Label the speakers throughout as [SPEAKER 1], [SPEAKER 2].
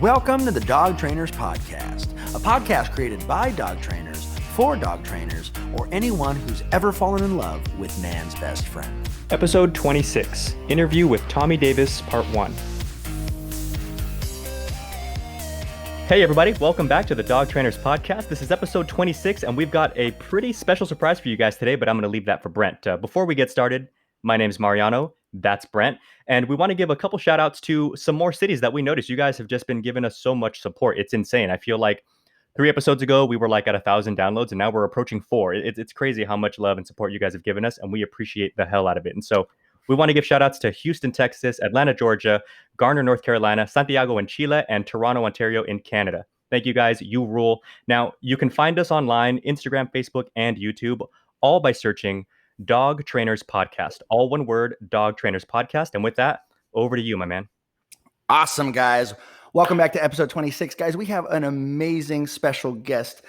[SPEAKER 1] Welcome to the Dog Trainers Podcast, a podcast created by dog trainers, for dog trainers, or anyone who's ever fallen in love with man's best friend.
[SPEAKER 2] Episode 26, Interview with Tommy Davis, Part 1. Hey everybody, welcome back to the Dog Trainers Podcast. This is episode 26, and we've got a pretty special surprise for you guys today, but I'm going to leave that for Brent. Before we get started, my name's Mariano, that's Brent, and we want to give a couple shout outs to some more cities that we noticed. You guys have just been giving us so much support. It's insane. I feel like 3 episodes ago, we were like at 1,000 downloads, and now we're approaching 4. It's crazy how much love and support you guys have given us, and we appreciate the hell out of it. And so we want to give shout outs to Houston, Texas, Atlanta, Georgia, Garner, North Carolina, Santiago in Chile, and Toronto, Ontario in Canada. Thank you guys. You rule. Now, you can find us online, Instagram, Facebook, and YouTube, all by searching Dog Trainers Podcast. All one word, Dog Trainers Podcast. And with that, over to you, my man.
[SPEAKER 1] Awesome, guys. Welcome back to episode 26. Guys, we have an amazing special guest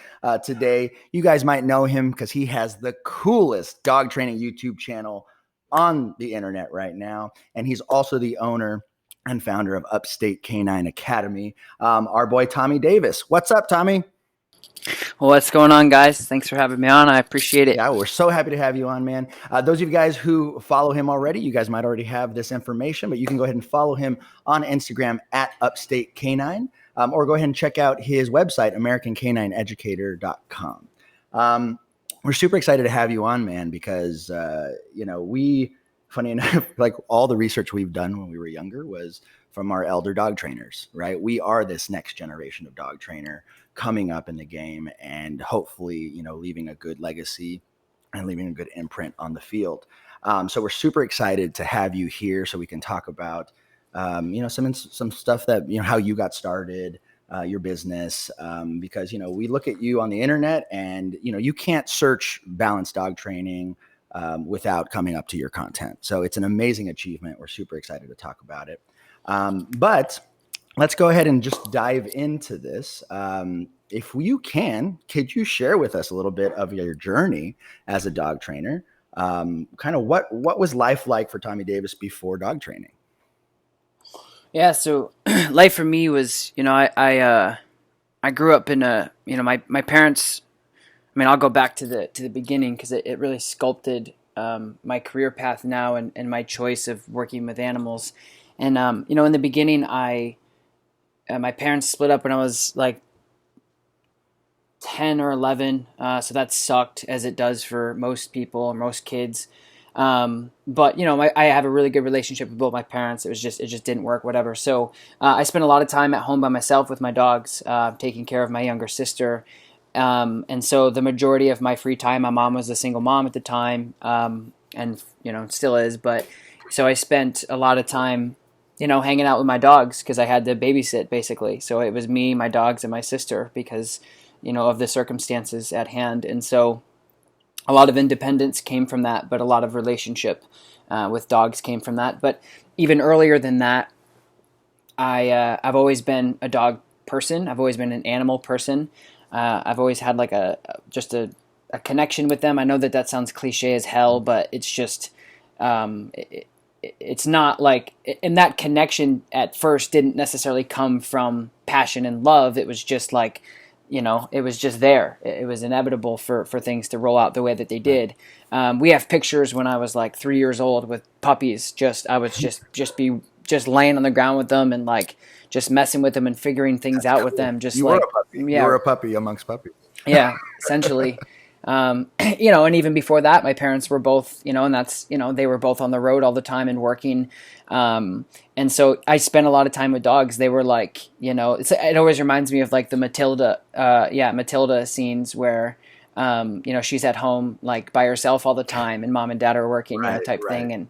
[SPEAKER 1] today. You guys might know him because he has the coolest dog training YouTube channel on the internet right now. And he's also the owner and founder of Upstate Canine Academy. Our boy, Tommy Davis. What's up, Tommy?
[SPEAKER 3] Well, what's going on, guys? Thanks for having me on. I appreciate it.
[SPEAKER 1] Yeah, we're so happy to have you on, man. Those of you guys who follow him already, you guys might already have this information, but you can go ahead and follow him on Instagram at Upstate Canine, or go ahead and check out his website, AmericanCanineEducator.com. We're super excited to have you on, man, because, funny enough, like all the research we've done when we were younger was from our elder dog trainers, right? We are this next generation of dog trainer coming up in the game and hopefully, leaving a good legacy and leaving a good imprint on the field. So we're super excited to have you here so we can talk about, some stuff that, how you got started, your business, because, we look at you on the internet and, you can't search balanced dog training without coming up to your content. So it's an amazing achievement. We're super excited to talk about it. But let's go ahead and just dive into this. If you can, could you share with us a little bit of your journey as a dog trainer? Kind of what was life like for Tommy Davis before dog training?
[SPEAKER 3] Yeah, so life for me was, I grew up in my parents. I mean, I'll go back to the beginning because it really sculpted my career path now and my choice of working with animals. And in the beginning, my parents split up when I was like 10 or 11, so that sucked, as it does for most people or most kids. But I have a really good relationship with both my parents. It just didn't work, whatever. So I spent a lot of time at home by myself with my dogs, taking care of my younger sister. And so the majority of my free time, my mom was a single mom at the time, and still is. But so I spent a lot of time, hanging out with my dogs because I had to babysit basically. So it was me, my dogs, and my sister because of the circumstances at hand. And so a lot of independence came from that, but a lot of relationship with dogs came from that. But even earlier than that, I've always been a dog person. I've always been an animal person. I've always had like a connection with them. I know that sounds cliche as hell, but it's just it's not like, and that connection at first didn't necessarily come from passion and love. It was just like, it was just there. It was inevitable for things to roll out the way that they did. We have pictures when I was like 3 years old with puppies. I was just laying on the ground with them and like just messing with them and figuring things out with them. Just
[SPEAKER 1] you
[SPEAKER 3] like
[SPEAKER 1] were a puppy.
[SPEAKER 3] Yeah,
[SPEAKER 1] you were a puppy amongst puppies.
[SPEAKER 3] Yeah, essentially. And even before that, my parents were both, and that's, they were both on the road all the time and working. And so I spent a lot of time with dogs. They were like, it always reminds me of like the Matilda scenes where, she's at home like by herself all the time and mom and dad are working, type thing. And,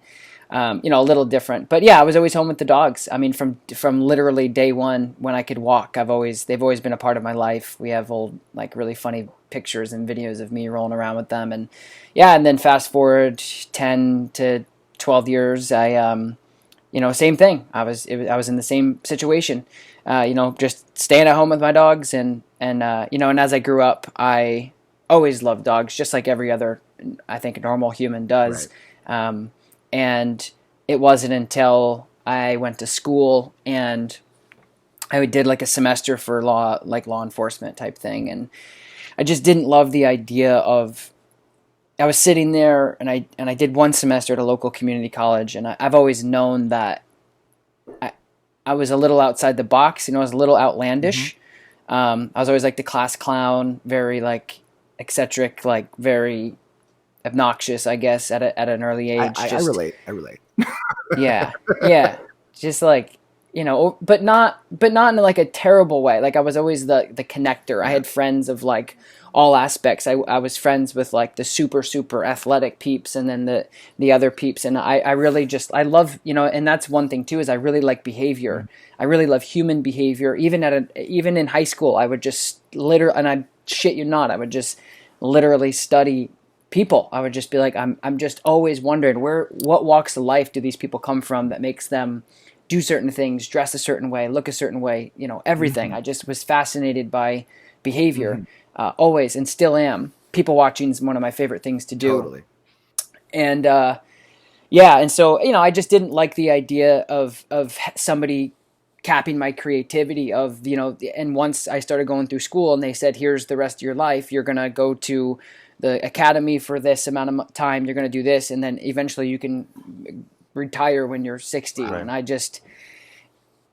[SPEAKER 3] a little different, but yeah, I was always home with the dogs. I mean, from literally day one when I could walk, they've always been a part of my life. We have old, like really funny pictures and videos of me rolling around with them. And yeah. And then fast forward 10 to 12 years, I, same thing. I was in the same situation, just staying at home with my dogs and as I grew up, I always loved dogs, just like every other, I think, normal human does. Right. And it wasn't until I went to school and I did like a semester for law enforcement type thing. And I just didn't love the idea of, I was sitting there and I did one semester at a local community college. And I've always known that I was a little outside the box, I was a little outlandish. I was always like the class clown, very like eccentric, like very obnoxious, I guess, at an early age.
[SPEAKER 1] I relate.
[SPEAKER 3] Yeah. Just like, but not in like a terrible way. Like I was always the connector. I had friends of like all aspects. I was friends with like the super athletic peeps, and then the other peeps. And I really just, I love, and that's one thing too, is I really like behavior. I really love human behavior. Even in high school, I would just and I shit you not, I would just literally study people. I would just be like, I'm just always wondering what walks of life do these people come from that makes them do certain things, dress a certain way, look a certain way, everything. I just was fascinated by behavior, always, and still am. People watching is one of my favorite things to do.
[SPEAKER 1] Totally.
[SPEAKER 3] And and so I just didn't like the idea of somebody capping my creativity of, and once I started going through school and they said, here's the rest of your life, you're gonna go to the academy for this amount of time, you're gonna do this, and then eventually you can retire when you're 60. Right. And I just,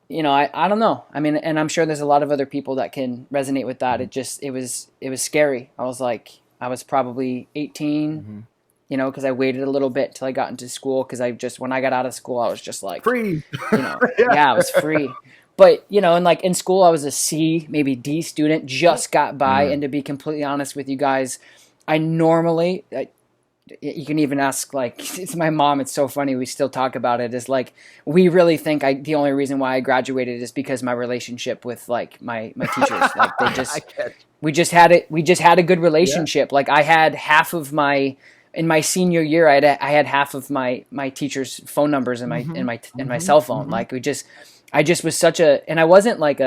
[SPEAKER 3] I don't know. I mean, and I'm sure there's a lot of other people that can resonate with that. It was scary. I was probably 18, because I waited a little bit till I got into school. Cause when I got out of school, I was just like
[SPEAKER 1] free,
[SPEAKER 3] I was free. But, and like in school, I was a C, maybe D student, just got by. And to be completely honest with you guys, I normally, you can even ask, like, it's my mom. It's so funny. We still talk about it. It's like, we really think the only reason why I graduated is because my relationship with like my teachers, like we just had a good relationship. Yeah. Like I had half of in my senior year, I had half of my teachers' phone numbers in my cell phone. Like I just was such and I wasn't like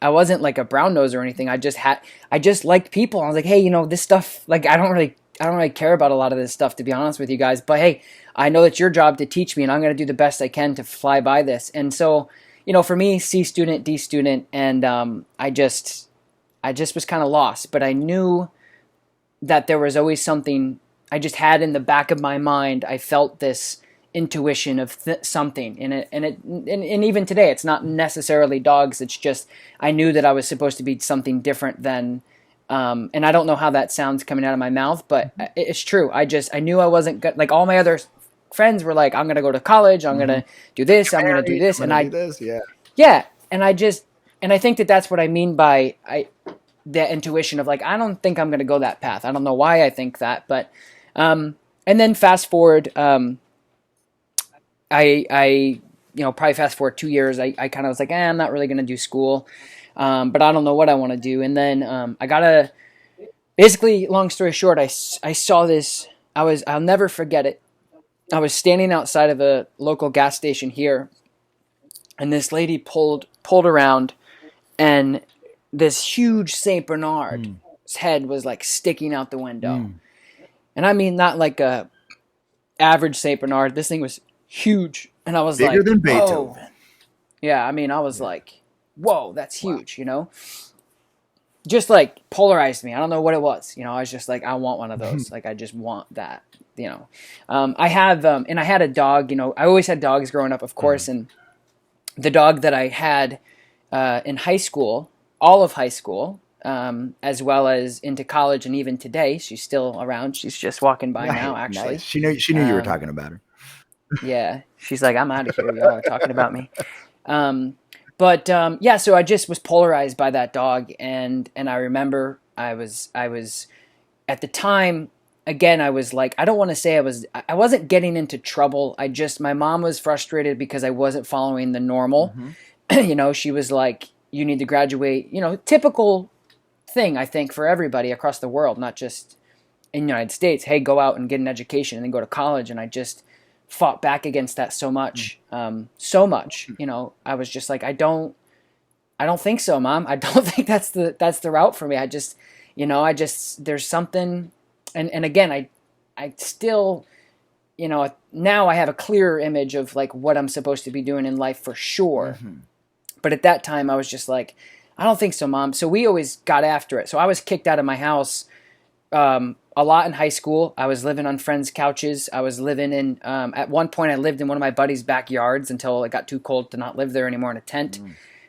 [SPEAKER 3] I wasn't like a brown nose or anything. I just liked people. I was like, hey, this stuff, like, I don't really care about a lot of this stuff, to be honest with you guys, but hey, I know it's your job to teach me, and I'm going to do the best I can to fly by this. And so, for me, C student, D student, and I just was kind of lost, but I knew that there was always something I just had in the back of my mind. I felt this intuition of something in it, and even today, it's not necessarily dogs. It's just I knew that I was supposed to be something different than, and I don't know how that sounds coming out of my mouth, but it's true. I knew I wasn't good. Like all my other friends were like, I'm gonna go to college, I'm gonna do this, I'm gonna do this, and I do this, and I think that's what I mean by the intuition of like, I don't think I'm gonna go that path. I don't know why I think that, but and then fast forward. I probably fast forward 2 years, I kind of was like, I'm not really going to do school, but I don't know what I want to do. And then basically, long story short, I saw this, I'll never forget it. I was standing outside of a local gas station here, and this lady pulled around, and this huge Saint Bernard's head was like sticking out the window. And I mean, not like a average Saint Bernard. This thing was huge, and I was
[SPEAKER 1] bigger
[SPEAKER 3] like,
[SPEAKER 1] than Beethoven.
[SPEAKER 3] Whoa. Yeah, I mean, I was like, whoa, that's huge, just like polarized me. I don't know what it was, I was just like, I want one of those. Like, I just want that, I have, and I had a dog, I always had dogs growing up, of course. And the dog that I had, in high school, all of high school, as well as into college, and even today, she's still around. She's just walking by now, actually.
[SPEAKER 1] Nice. She knew you were talking about her.
[SPEAKER 3] Yeah, she's like, I'm out of here. Y'all are talking about me. So I just was polarized by that dog, and I remember I was at the time. Again, I was like, I don't want to say I wasn't getting into trouble. My mom was frustrated because I wasn't following the normal. She was like, you need to graduate. Typical thing, I think, for everybody across the world, not just in the United States. Hey, go out and get an education and then go to college. And I just fought back against that so much. I was just like, I don't think so, Mom. I don't think that's the route for me. There's something, and again, I still, now I have a clearer image of like what I'm supposed to be doing in life for sure. But at that time, I was just like, I don't think so, Mom. So we always got after it. So I was kicked out of my house a lot in high school. I was living on friends' couches. I was living in, at one point, I lived in one of my buddies' backyards until it got too cold to not live there anymore in a tent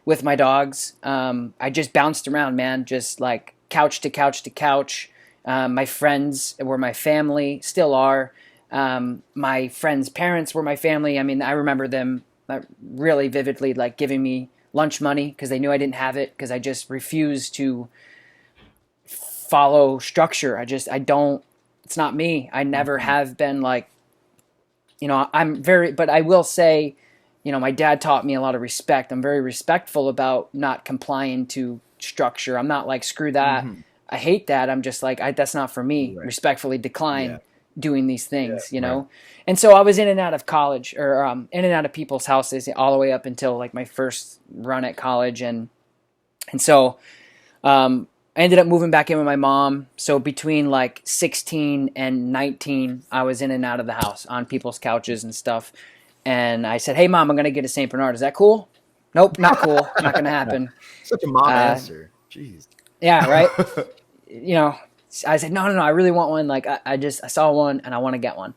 [SPEAKER 3] with my dogs. I just bounced around, man, just like couch to couch to couch. My friends were my family, still are. My friends' parents were my family. I mean, I remember them really vividly, like giving me lunch money because they knew I didn't have it because I just refused to follow structure. I don't, it's not me. I never have been like, you know, but I will say, you know, my dad taught me a lot of respect. I'm very respectful about not complying to structure. I'm not like, screw that. I hate that. I'm just like, that's not for me. Respectfully decline doing these things, you know? And so I was in and out of college or in and out of people's houses all the way up until like my first run at college. And so I ended up moving back in with my mom. So between like 16 and 19, I was in and out of the house on people's couches and stuff. And I said, hey, Mom, I'm going to get a St. Bernard. Is that cool? Nope, not cool. Not going to happen.
[SPEAKER 1] Such a mom answer. Jeez.
[SPEAKER 3] Yeah, right? You know, I said, no, I really want one. Like, I saw one and I want to get one.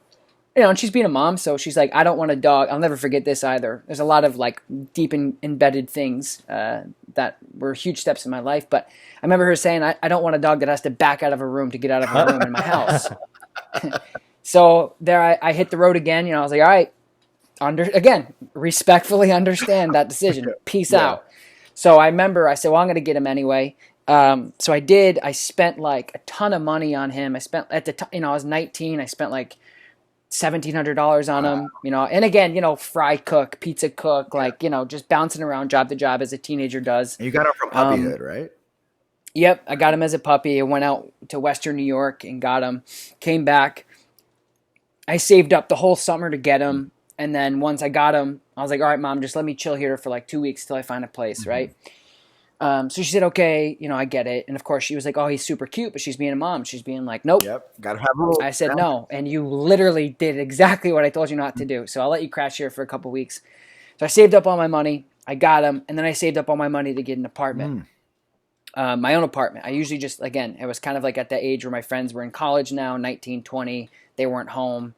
[SPEAKER 3] You know, and she's being a mom, so she's like, I don't want a dog. I'll never forget this either. There's a lot of like deep embedded things that were huge steps in my life. But I remember her saying, I don't want a dog that has to back out of a room to get out of a room in my house. So there I hit the road again. You know, I was like, all right, again, respectfully understand that decision. Peace out. So I remember I said, well, I'm going to get him anyway. So I did. I spent like a ton of money on him. I spent at the time, you know, I was 19. I spent like $1,700 on him, you know, and again, you know, fry cook, pizza cook, like, you know, just bouncing around job to job as a teenager does.
[SPEAKER 1] And you got him from puppyhood, right?
[SPEAKER 3] Yep. I got him as a puppy. I went out to Western New York and got him, came back. I saved up the whole summer to get him. And then once I got him, I was like, all right, Mom, just let me chill here for like 2 weeks till I find a place. Right. So she said, okay, you know, I get it. And of course she was like, oh, he's super cute, but she's being a mom. She's being like, nope.
[SPEAKER 1] Yep. Gotta have rules.
[SPEAKER 3] I said, no. And you literally did exactly what I told you not to do. So I'll let you crash here for a couple weeks. So I saved up all my money. I got him. And then I saved up all my money to get an apartment, my own apartment. I usually just, again, it was kind of like at that age where my friends were in college now, 19, 20. They weren't home.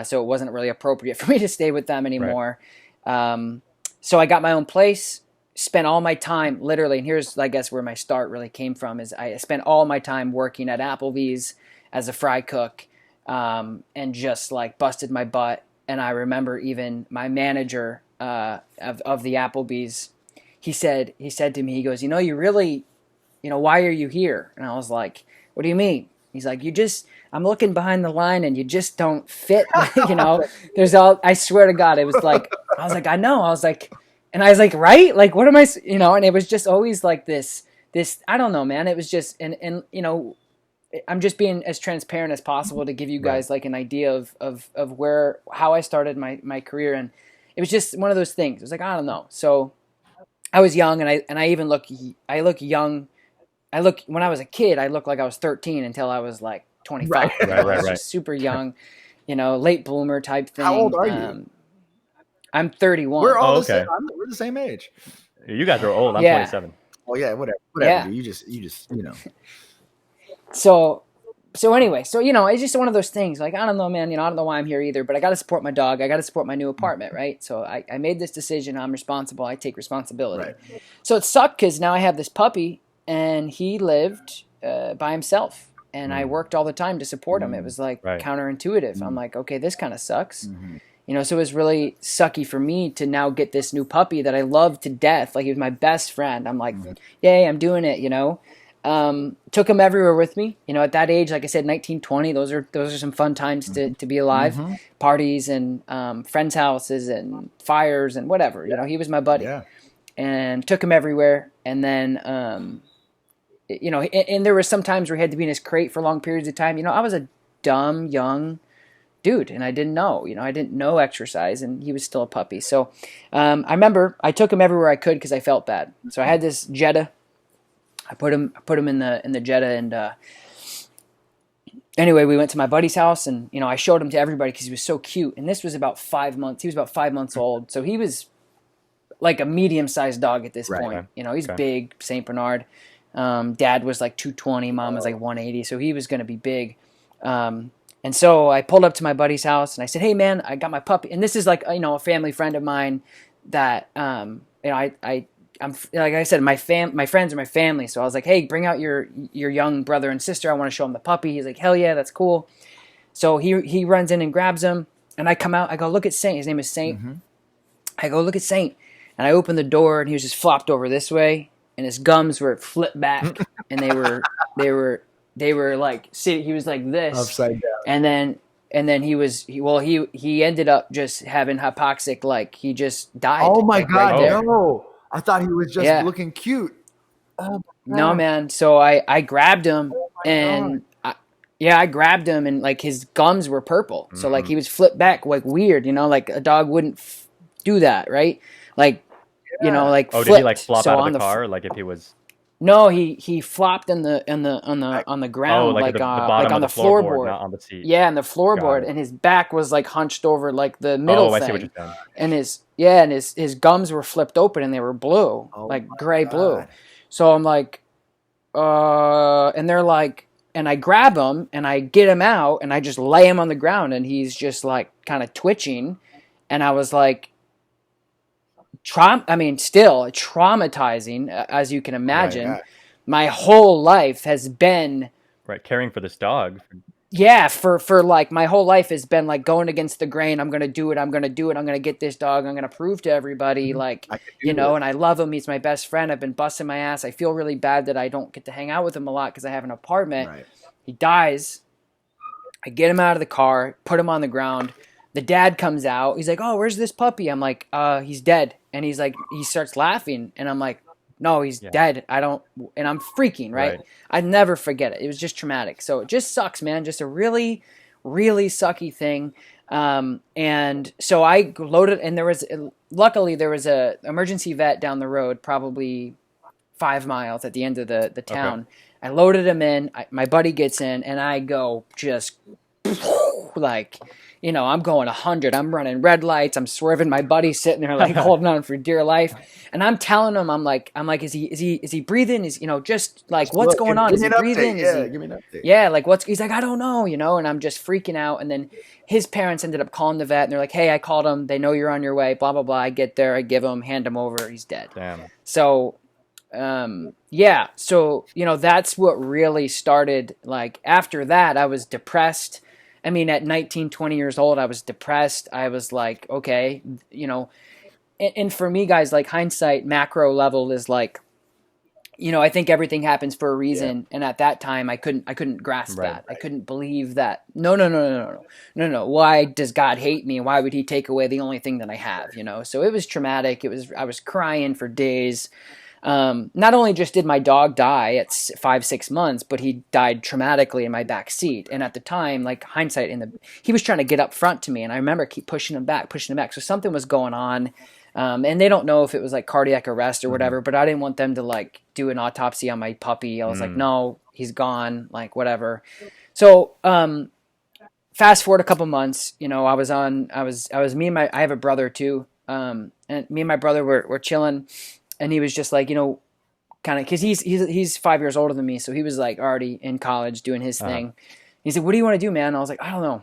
[SPEAKER 3] So it wasn't really appropriate for me to stay with them anymore. Right. So I got my own place. Spent all my time literally, and here's, I guess, where my start really came from, is I spent all my time working at Applebee's as a fry cook, and just like busted my butt. And I remember even my manager of the Applebee's, he said to me, he goes, you know, you really, you know, why are you here? And I was like, what do you mean? He's like, I'm looking behind the line and you just don't fit. You know, I swear to God, it was like, I was like, I know. I was like, and I was like, right? Like, what am I, you know, and it was just always like this, I don't know, man. It was just, and, you know, I'm just being as transparent as possible to give you guys like an idea of how I started my career. And it was just one of those things. It was like, I don't know. So I was young and I even look young. When I was a kid, I looked like I was 13 until I was like 25. Right. Super young, you know, late bloomer type thing.
[SPEAKER 1] How old are you?
[SPEAKER 3] I'm 31.
[SPEAKER 1] We're all the same. We're the same age.
[SPEAKER 2] You guys are old. I'm 27.
[SPEAKER 1] Well, yeah, whatever.
[SPEAKER 3] Yeah.
[SPEAKER 1] You just, you know.
[SPEAKER 3] So anyway, so, you know, it's just one of those things. Like, I don't know, man, you know, I don't know why I'm here either, but I got to support my dog. I got to support my new apartment, right? So I made this decision. I'm responsible. I take responsibility. Right. So it sucked because now I have this puppy and he lived by himself. And I worked all the time to support him. It was like counterintuitive. I'm like, okay, this kind of sucks. You know, so it was really sucky for me to now get this new puppy that I loved to death. Like, he was my best friend. I'm like, yay, I'm doing it, you know. Took him everywhere with me. You know, at that age, like I said, 19, 20, those are some fun times to be alive. Parties and friends' houses and fires and whatever. You know, he was my buddy. And took him everywhere. And then, you know, and there were some times where he had to be in his crate for long periods of time. You know, I was a dumb, young dude, and I didn't know, you know, I didn't know exercise, and he was still a puppy. So I remember I took him everywhere I could because I felt bad. So I had this Jetta. I put him in the Jetta, and anyway, we went to my buddy's house, and you know, I showed him to everybody because he was so cute. And this was about 5 months. He was about 5 months old, so he was like a medium-sized dog at this
[SPEAKER 1] Right.
[SPEAKER 3] point. You know, he's
[SPEAKER 2] Okay.
[SPEAKER 3] big, Saint Bernard. Dad was like 220, mom was like 180, so he was going to be big. And so I pulled up to my buddy's house and I said, "Hey man, I got my puppy." And this is like, you know, a family friend of mine that, you know, I'm like I said, my friends are my family. So I was like, "Hey, bring out your young brother and sister. I want to show them the puppy." He's like, "Hell yeah, that's cool." So he runs in and grabs him, and I come out. I go, "Look at Saint." His name is Saint.
[SPEAKER 1] Mm-hmm.
[SPEAKER 3] I go, "Look at Saint." And I open the door and he was just flopped over this way and his gums were flipped back and they were like, see, he was like this
[SPEAKER 1] Upside down.
[SPEAKER 3] and then he ended up just having hypoxic, like he just died.
[SPEAKER 1] Oh my
[SPEAKER 3] like,
[SPEAKER 1] God,
[SPEAKER 3] right there.
[SPEAKER 1] no. I thought he was just
[SPEAKER 3] Yeah.
[SPEAKER 1] looking cute. Oh my
[SPEAKER 3] No,
[SPEAKER 1] God.
[SPEAKER 3] man. So I grabbed him and
[SPEAKER 1] God.
[SPEAKER 3] I grabbed him and like his gums were purple. So like he was flipped back like weird, you know, like a dog wouldn't do that, right? Like, you know, like
[SPEAKER 2] Oh,
[SPEAKER 3] flipped.
[SPEAKER 2] did he like flop
[SPEAKER 3] So
[SPEAKER 2] out
[SPEAKER 3] on
[SPEAKER 2] of the
[SPEAKER 3] the
[SPEAKER 2] car? Like if he was.
[SPEAKER 3] No, he flopped on the ground,
[SPEAKER 2] Oh, like
[SPEAKER 3] like
[SPEAKER 2] the
[SPEAKER 3] like
[SPEAKER 2] bottom
[SPEAKER 3] on
[SPEAKER 2] of
[SPEAKER 3] the
[SPEAKER 2] the floorboard,
[SPEAKER 3] floorboard.
[SPEAKER 2] not on the seat.
[SPEAKER 3] Yeah, on the floorboard,
[SPEAKER 2] it.
[SPEAKER 3] and his back was like hunched over like the middle
[SPEAKER 2] Oh, I
[SPEAKER 3] thing.
[SPEAKER 2] see what you're saying.
[SPEAKER 3] And his gums were flipped open and they were blue,
[SPEAKER 1] Oh
[SPEAKER 3] like
[SPEAKER 1] my
[SPEAKER 3] gray blue.
[SPEAKER 1] God.
[SPEAKER 3] So I'm like, and they're like, and I grab him and I get him out and I just lay him on the ground and he's just like kind of twitching, and I was like, still traumatizing, as you can imagine.
[SPEAKER 1] Right.
[SPEAKER 3] My whole life has been,
[SPEAKER 2] Right, caring for this dog.
[SPEAKER 3] yeah, for like my whole life has been like going against the grain. I'm gonna do it. I'm gonna get this dog. I'm gonna prove to everybody, like,
[SPEAKER 1] I could do
[SPEAKER 3] you know.
[SPEAKER 1] this.
[SPEAKER 3] And I love him. He's my best friend. I've been busting my ass. I feel really bad that I don't get to hang out with him a lot because I have an apartment.
[SPEAKER 1] Right.
[SPEAKER 3] He dies. I get him out of the car, put him on the ground. The dad comes out. He's like, "Oh, where's this puppy?" I'm like, he's dead." And he's like, he starts laughing, and I'm like, "No, he's dead. I don't," and I'm freaking, right? I'd never forget it. It was just traumatic. So it just sucks, man. Just a really, really sucky thing. And so I loaded, and luckily there was a emergency vet down the road, probably 5 miles at the end of the town. Okay. I loaded him in. My buddy gets in, and I go just like, you know, I'm going 100. I'm running red lights. I'm swerving. My buddy's sitting there like holding on for dear life. And I'm telling him, I'm like, is he breathing? Is, you know, just like, what's going on? Is he breathing?
[SPEAKER 1] Yeah, give me an update.
[SPEAKER 3] Yeah, like he's like, I don't know, you know, and I'm just freaking out. And then his parents ended up calling the vet and they're like, "Hey, I called him. They know you're on your way, blah, blah, blah." I get there, I give him, hand him over. He's dead.
[SPEAKER 2] Damn.
[SPEAKER 3] So, yeah. So, you know, that's what really started. Like after that, I was depressed. I mean, at 19, 20 years old, I was depressed. I was like, okay, you know, and for me, guys, like hindsight, macro level is like, you know, I think everything happens for a reason. Yeah. And at that time, I couldn't grasp that. I couldn't believe that. No. Why does God hate me? Why would he take away the only thing that I have? You know? So it was traumatic. I was crying for days. Not only just did my dog die at 5-6 months, but he died traumatically in my back seat. And at the time, like hindsight, he was trying to get up front to me, and I remember keep pushing him back. So something was going on, and they don't know if it was like cardiac arrest or whatever. But I didn't want them to like do an autopsy on my puppy. I was like, no, he's gone, like whatever. So fast forward a couple months, you know, I was me and I have a brother too, and me and my brother were chilling. And he was just like, you know, kind of, because he's 5 years older than me, so he was like already in college doing his thing. He said, "What do you want to do, man?" And I was like, "I don't know."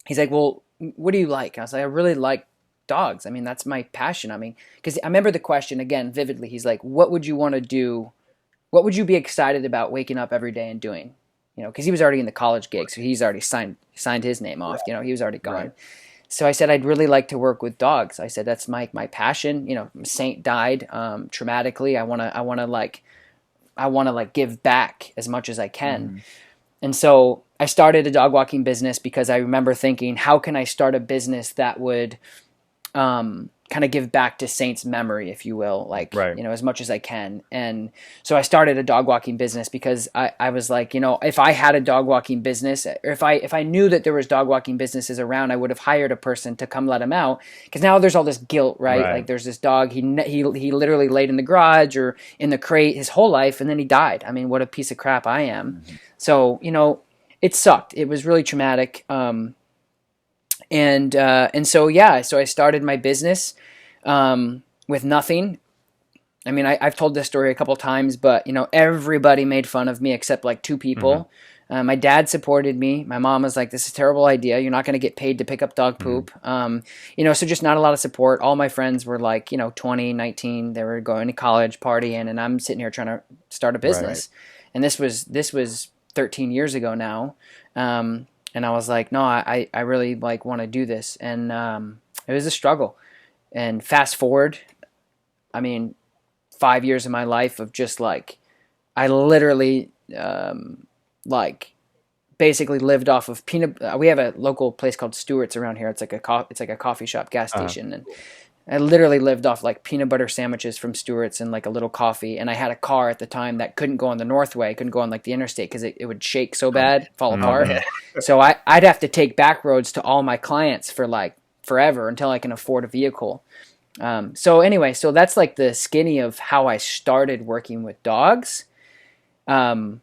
[SPEAKER 3] He's like, "Well, what do you like?" I was like, "I really like dogs. I mean, that's my passion." I mean, because I remember the question again vividly. He's like, "What would you want to do? What would you be excited about waking up every day and doing?" You know, because he was already in the college gig, so he's already signed his name off. You know, he was already gone. Right. So I said, "I'd really like to work with dogs." I said, "That's my passion." You know, Saint died traumatically. I want to give back as much as I can. And so I started a dog walking business because I remember thinking, how can I start a business that would kind of give back to Saint's memory, if you will, like, you know, as much as I can. And so I started a dog walking business because I was like, you know, if I had a dog walking business, or if I knew that there was dog walking businesses around, I would have hired a person to come let him out. Because now there's all this guilt, right? Like there's this dog, he literally laid in the garage or in the crate his whole life, and then he died. I mean, what a piece of crap I am. So, you know, it sucked. It was really traumatic. And so, yeah, so I started my business. with nothing. I mean, I've told this story a couple times, but, you know, everybody made fun of me except like two people. My dad supported me. My mom was like, this is a terrible idea. You're not going to get paid to pick up dog poop. You know, so just not a lot of support. All my friends were like, you know, 20, 19. They were going to college, partying, and I'm sitting here trying to start a business. Right. And this was 13 years ago now. And I was like, no, I really like want to do this. And it was a struggle. And fast forward, I mean, 5 years of my life of just like, I literally like basically lived off of peanut. We have a local place called Stewart's around here. It's like a coffee shop, gas station, and I literally lived off like peanut butter sandwiches from Stewart's and like a little coffee. And I had a car at the time that couldn't go on the Northway, couldn't go on like the interstate because it would shake so bad, fall apart. So I'd have to take back roads to all my clients for like forever until I can afford a vehicle. So anyway, so that's like the skinny of how I started working with dogs. You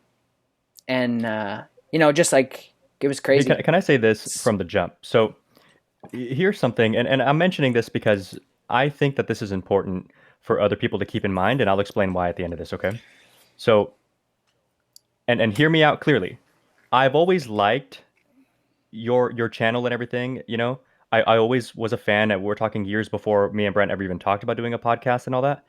[SPEAKER 3] know, just like it was crazy.
[SPEAKER 2] Hey, can I say this from the jump? So here's something, and I'm mentioning this because I think that this is important for other people to keep in mind, and I'll explain why at the end of this, okay? So, and hear me out clearly. I've always liked your channel and everything, you know? I always was a fan, and we're talking years before me and Brent ever even talked about doing a podcast and all that.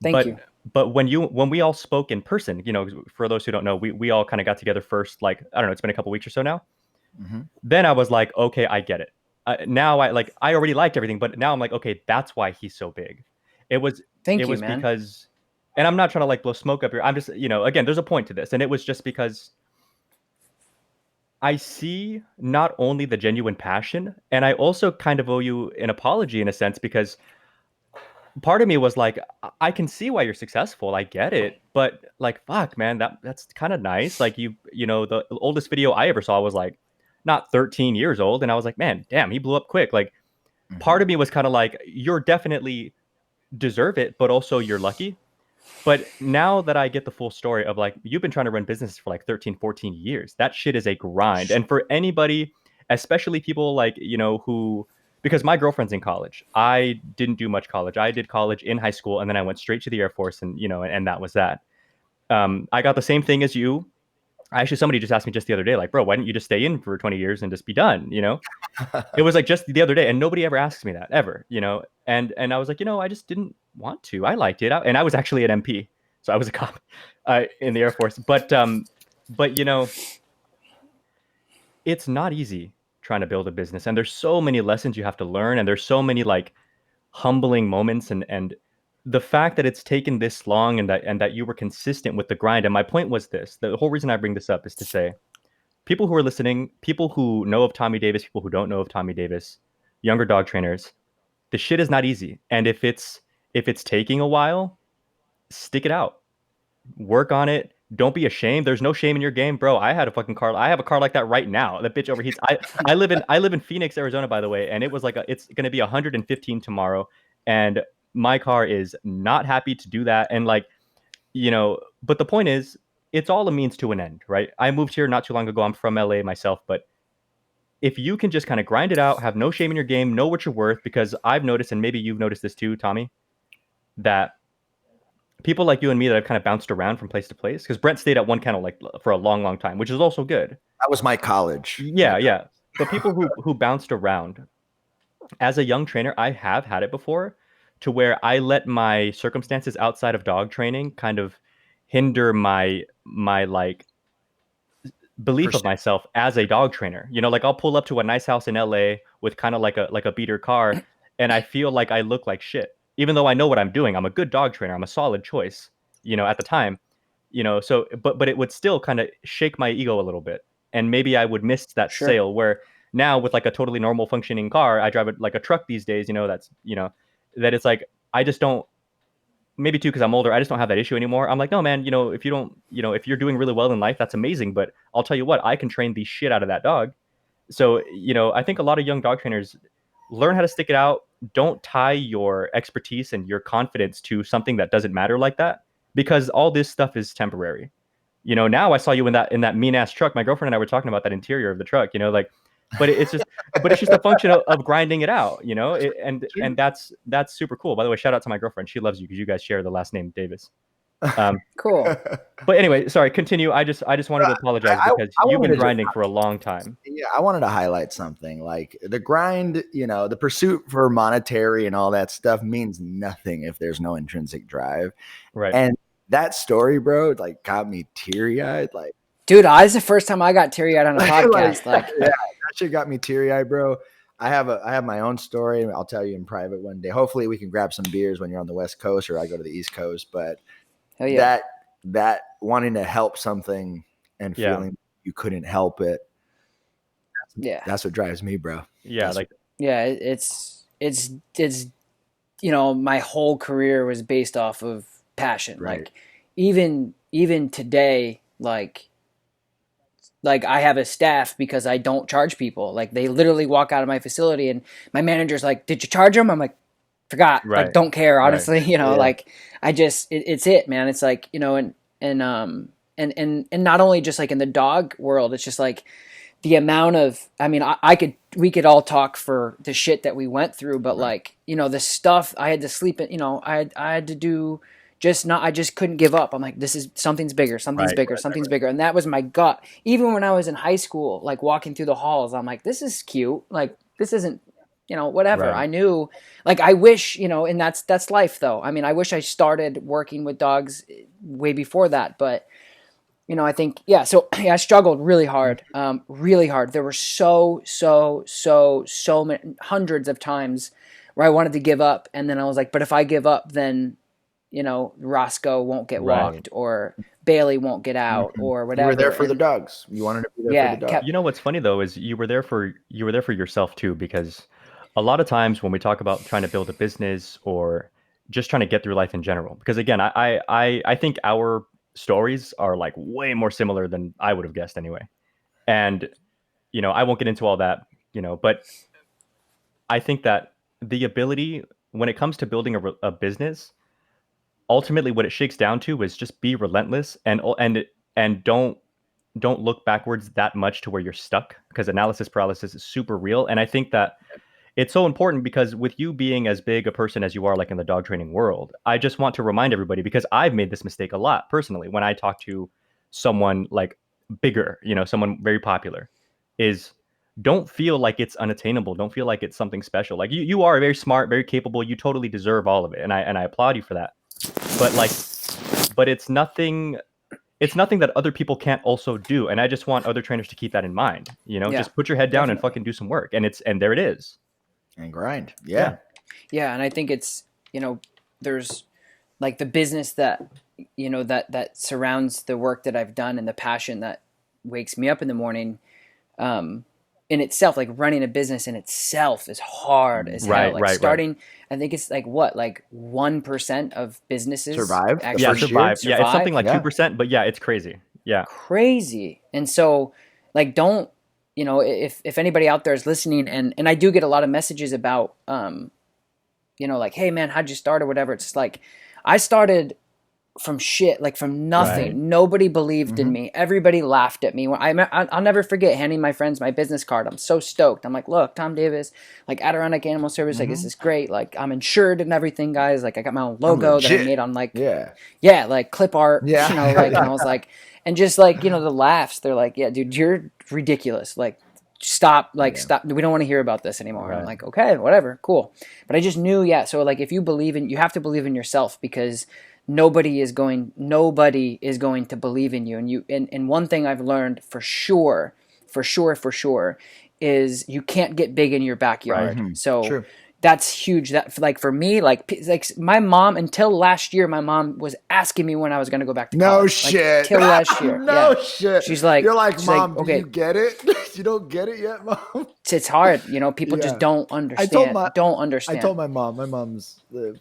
[SPEAKER 3] Thank you.
[SPEAKER 2] But when we all spoke in person, you know, for those who don't know, we all kind of got together first, like, I don't know, it's been a couple weeks or so now. Then I was like, okay, I get it. Now I already liked everything, but now I'm like, okay, that's why he's so big. It was
[SPEAKER 3] man.
[SPEAKER 2] Because, and I'm not trying to like blow smoke up here. I'm just, you know, again, there's a point to this. And it was just because I see not only the genuine passion, and I also kind of owe you an apology in a sense, because part of me was like, I can see why you're successful. I get it. But like, fuck, man, that's kind of nice. Like you know, the oldest video I ever saw was like not 13 years old. And I was like, man, damn, he blew up quick. Like part of me was kind of like, you're definitely deserve it, but also you're lucky. But now that I get the full story of like, you've been trying to run business for like 13, 14 years, that shit is a grind. And for anybody, especially people like, you know, who, because my girlfriend's in college. I didn't do much college. I did college in high school, and then I went straight to the Air Force, and, you know, and that was that. I got the same thing as you. Actually, somebody just asked me just the other day, like, bro, why didn't you just stay in for 20 years and just be done? You know, it was like just the other day, and nobody ever asks me that ever, you know? And I was like, you know, I just didn't want to. I liked it. And I was actually an MP. So I was a cop in the Air Force. But, you know, it's not easy trying to build a business. And there's so many lessons you have to learn. And there's so many like humbling moments, and the fact that it's taken this long, and that you were consistent with the grind. And my point was this, the whole reason I bring this up is to say, people who are listening, people who know of Tommy Davis, people who don't know of Tommy Davis, younger dog trainers, the shit is not easy. And if it's taking a while, stick it out, work on it. Don't be ashamed. There's no shame in your game, bro. I had a fucking car. I have a car like that right now. The bitch overheats. I live in Phoenix, Arizona, by the way, and it was like it's gonna be 115 tomorrow, and my car is not happy to do that. And like, you know, but the point is, it's all a means to an end, right? I moved here not too long ago. I'm from LA myself, but if you can just kind of grind it out, have no shame in your game, know what you're worth, because I've noticed, and maybe you've noticed this too, Tommy, that people like you and me that have kind of bounced around from place to place, because Brent stayed at one kennel like for a long, long time, which is also good.
[SPEAKER 1] That was my college.
[SPEAKER 2] Yeah. But people who bounced around, as a young trainer, I have had it before, to where I let my circumstances outside of dog training kind of hinder my like belief of myself as a dog trainer. You know, like I'll pull up to a nice house in LA with kind of like a beater car, and I feel like I look like shit, even though I know what I'm doing. I'm a good dog trainer. I'm a solid choice, you know, at the time, you know, so, but it would still kind of shake my ego a little bit. And maybe I would miss that sale, where now with like a totally normal functioning car, I drive it like a truck these days, you know, that's, you know, that it's like, I just don't, maybe too, because I'm older, I just don't have that issue anymore. I'm like, no, man, you know, if you don't, you know, if you're doing really well in life, that's amazing. But I'll tell you what, I can train the shit out of that dog. So, you know, I think a lot of young dog trainers learn how to stick it out. Don't tie your expertise and your confidence to something that doesn't matter like that, because all this stuff is temporary. You know, now I saw you in that mean ass truck. My girlfriend and I were talking about that interior of the truck, you know, like but it's just a function of grinding it out, you know. And that's super cool. By the way, shout out to my girlfriend. She loves you because you guys share the last name Davis.
[SPEAKER 3] Cool.
[SPEAKER 2] But anyway, sorry, continue. I just wanted to apologize because you've been grinding for a long time.
[SPEAKER 1] Yeah, I wanted to highlight something like the grind, the pursuit for monetary and all that stuff means nothing if there's no intrinsic drive.
[SPEAKER 2] Right.
[SPEAKER 1] And that story, bro, like got me teary-eyed. Like,
[SPEAKER 3] dude, that's the first time I got teary-eyed on a podcast.
[SPEAKER 1] yeah, that shit got me teary-eyed, bro. I have my own story, and I'll tell you in private one day. Hopefully we can grab some beers when you're on the West Coast or I go to the East Coast. But that wanting to help something and feeling you couldn't help it. That's what drives me, bro.
[SPEAKER 2] Yeah.
[SPEAKER 3] It's my whole career was based off of passion.
[SPEAKER 1] Right.
[SPEAKER 3] Like even today, like I have a staff because I don't charge people. Like they literally walk out of my facility and my manager's like, "Did you charge them?" I'm like, "Forgot."
[SPEAKER 2] Right.
[SPEAKER 3] Like, don't care, honestly.
[SPEAKER 2] Right.
[SPEAKER 3] Like I just, it's it, man. It's like, and not only just like in the dog world, it's just like the amount of, I mean, we could all talk for the shit that we went through, but like, the stuff I had to sleep in, I had to do I just couldn't give up. I'm like, something's bigger, something's bigger. And that was my gut. Even when I was in high school, like walking through the halls, I'm like, this is cute. Like, this isn't, whatever.
[SPEAKER 2] Right.
[SPEAKER 3] I knew, like, I wish, and that's life though. I mean, I wish I started working with dogs way before that, but I think, so I struggled really hard. There were so many, hundreds of times where I wanted to give up. And then I was like, but if I give up, then, Roscoe won't get walked or Bailey won't get out or whatever.
[SPEAKER 1] You were there for the dogs. You wanted to be there for the dogs.
[SPEAKER 2] You know what's funny though is you were there for yourself too, because a lot of times when we talk about trying to build a business or just trying to get through life in general, because again, I think our stories are like way more similar than I would have guessed anyway. And, I won't get into all that, but I think that the ability when it comes to building a business, ultimately what it shakes down to is just be relentless and don't look backwards that much to where you're stuck, because analysis paralysis is super real. And I think that it's so important because with you being as big a person as you are, like in the dog training world, I just want to remind everybody, because I've made this mistake a lot personally when I talk to someone like bigger, someone very popular, is don't feel like it's unattainable. Don't feel like it's something special. Like you are very smart, very capable. You totally deserve all of it. And I applaud you for that. But it's nothing that other people can't also do. And I just want other trainers to keep that in mind. Just put your head down and fucking do some work. And there it is.
[SPEAKER 1] And grind. Yeah.
[SPEAKER 3] And I think it's, there's like the business that, that surrounds the work that I've done and the passion that wakes me up in the morning, in itself, like running a business in itself is hard as hell. Like starting, I think it's like 1% of businesses
[SPEAKER 1] survive.
[SPEAKER 2] Survive. Yeah, it's something like 2%, but it's crazy. Yeah.
[SPEAKER 3] Crazy. And so like, don't, if anybody out there is listening and I do get a lot of messages about, like, hey man, how'd you start or whatever. It's like, I started from shit, like from nothing. Right. Nobody believed in me. Everybody laughed at me. I'll never forget handing my friends my business card. I'm so stoked. I'm like, look, Tom Davis, like Adirondack Animal Service, like this is great. Like I'm insured and everything, guys. Like I got my own logo that I made on like, like clip art, like, and I was like, and just like, the laughs, they're like, yeah, dude, you're ridiculous. Like, stop. Stop. We don't want to hear about this anymore. Right. I'm like, okay, whatever, cool. But I just knew, so like, if you you have to believe in yourself, because nobody is going to believe in you. And one thing I've learned for sure is you can't get big in your backyard. Right. So true. That's huge. That like for me, like my mom, until last year, my mom was asking me when I was going to go back to college.
[SPEAKER 1] No shit.
[SPEAKER 3] Till last year.
[SPEAKER 1] Shit.
[SPEAKER 3] She's like,
[SPEAKER 1] you're like, Mom,
[SPEAKER 3] like, okay.
[SPEAKER 1] Do you get it? You don't get it yet, Mom?
[SPEAKER 3] It's hard. People just don't understand. Don't understand.
[SPEAKER 1] I told my mom's late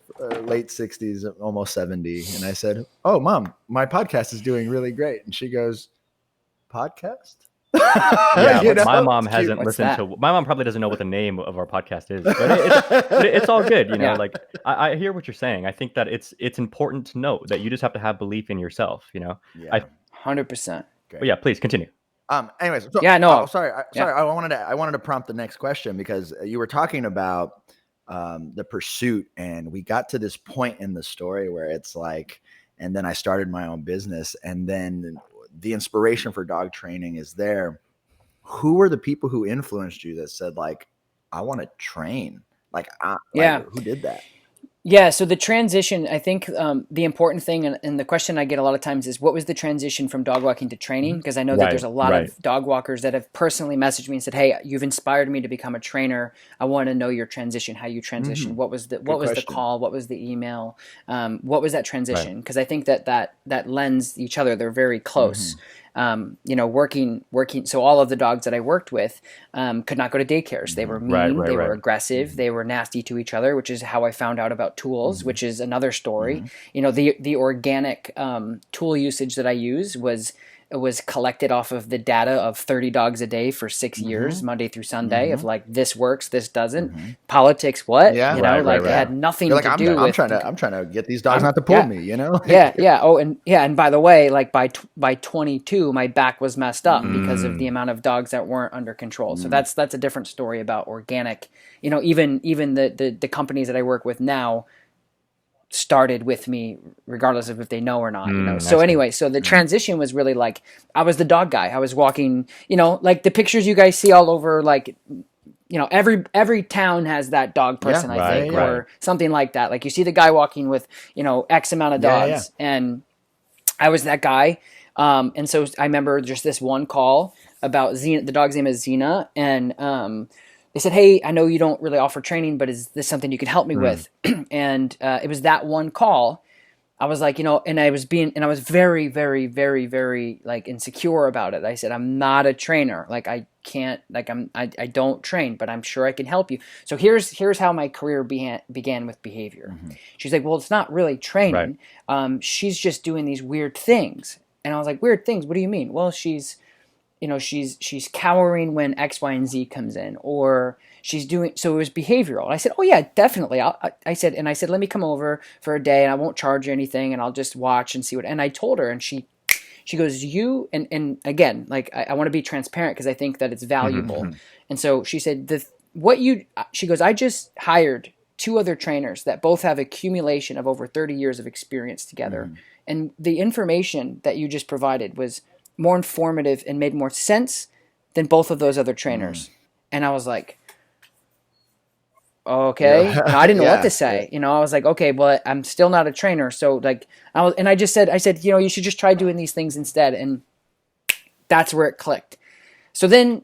[SPEAKER 1] 60s, almost 70. And I said, oh, Mom, my podcast is doing really great. And she goes, podcast?
[SPEAKER 2] My mom hasn't listened to. My mom probably doesn't know what the name of our podcast is, but it's all good. Like I hear what you're saying. I think that it's important to note that you just have to have belief in yourself.
[SPEAKER 3] 100%.
[SPEAKER 2] But yeah, please continue.
[SPEAKER 1] Anyways, so,
[SPEAKER 3] Yeah, no.
[SPEAKER 1] sorry.
[SPEAKER 3] Yeah.
[SPEAKER 1] I wanted to prompt the next question because you were talking about the pursuit, and we got to this point in the story where it's like, and then I started my own business, and then the inspiration for dog training is there. Who were the people who influenced you that said like, I want to train? Like,
[SPEAKER 3] Yeah.
[SPEAKER 1] who did that?
[SPEAKER 3] Yeah, so the transition, I think the important thing, and the question I get a lot of times is, what was the transition from dog walking to training? Because I know that there's a lot of dog walkers that have personally messaged me and said, "Hey, you've inspired me to become a trainer. I want to know your transition, how you transitioned. What was the call? What was the email? What was that transition?" Because I think that lends each other. They're very close. Working. So all of the dogs that I worked with could not go to daycares. They were mean. They were aggressive. They were nasty to each other, which is how I found out about tools, which is another story. The organic tool usage that I use was collected off of the data of 30 dogs a day for 6 years, Monday through Sunday, of like, this works, this doesn't. Politics, what?
[SPEAKER 1] Yeah,
[SPEAKER 3] it had nothing to do with.
[SPEAKER 1] I'm trying to get these dogs not to pull me.
[SPEAKER 3] Yeah. Oh, and by the way, like by 22, my back was messed up because of the amount of dogs that weren't under control. So that's a different story about organic. Even the companies that I work with now started with me regardless of if they know or not. So anyway, so the transition was really like, I was the dog guy. I was walking, like the pictures you guys see all over, like, every town has that dog person, I think, or something like that. Like, you see the guy walking with, X amount of dogs, and I was that guy. And so I remember just this one call about Xena. The dog's name is Xena, and they said, "Hey, I know you don't really offer training, but is this something you could help me with?" And it was that one call. I was like, and I was very, very, very, very like insecure about it. I said, "I'm not a trainer. Like, I can't, like, I don't train, but I'm sure I can help you." So here's how my career began with behavior. She's like, "Well, it's not really training. She's just doing these weird things." And I was like, "Weird things? What do you mean?" "Well, she's cowering when X, Y, and Z comes in, or she's doing," so it was behavioral. And I said, "Oh yeah, definitely." I said, "Let me come over for a day and I won't charge you anything and I'll just watch and see what," and I told her, and she goes, and again, like, I want to be transparent because I think that it's valuable. And so she said, she goes, "I just hired 2 other trainers that both have accumulation of over 30 years of experience together. And the information that you just provided was more informative and made more sense than both of those other trainers." And I was like, okay. I didn't know what to say. I was like, okay, well, I'm still not a trainer. So like, I said, you should just try doing these things instead. And that's where it clicked. So then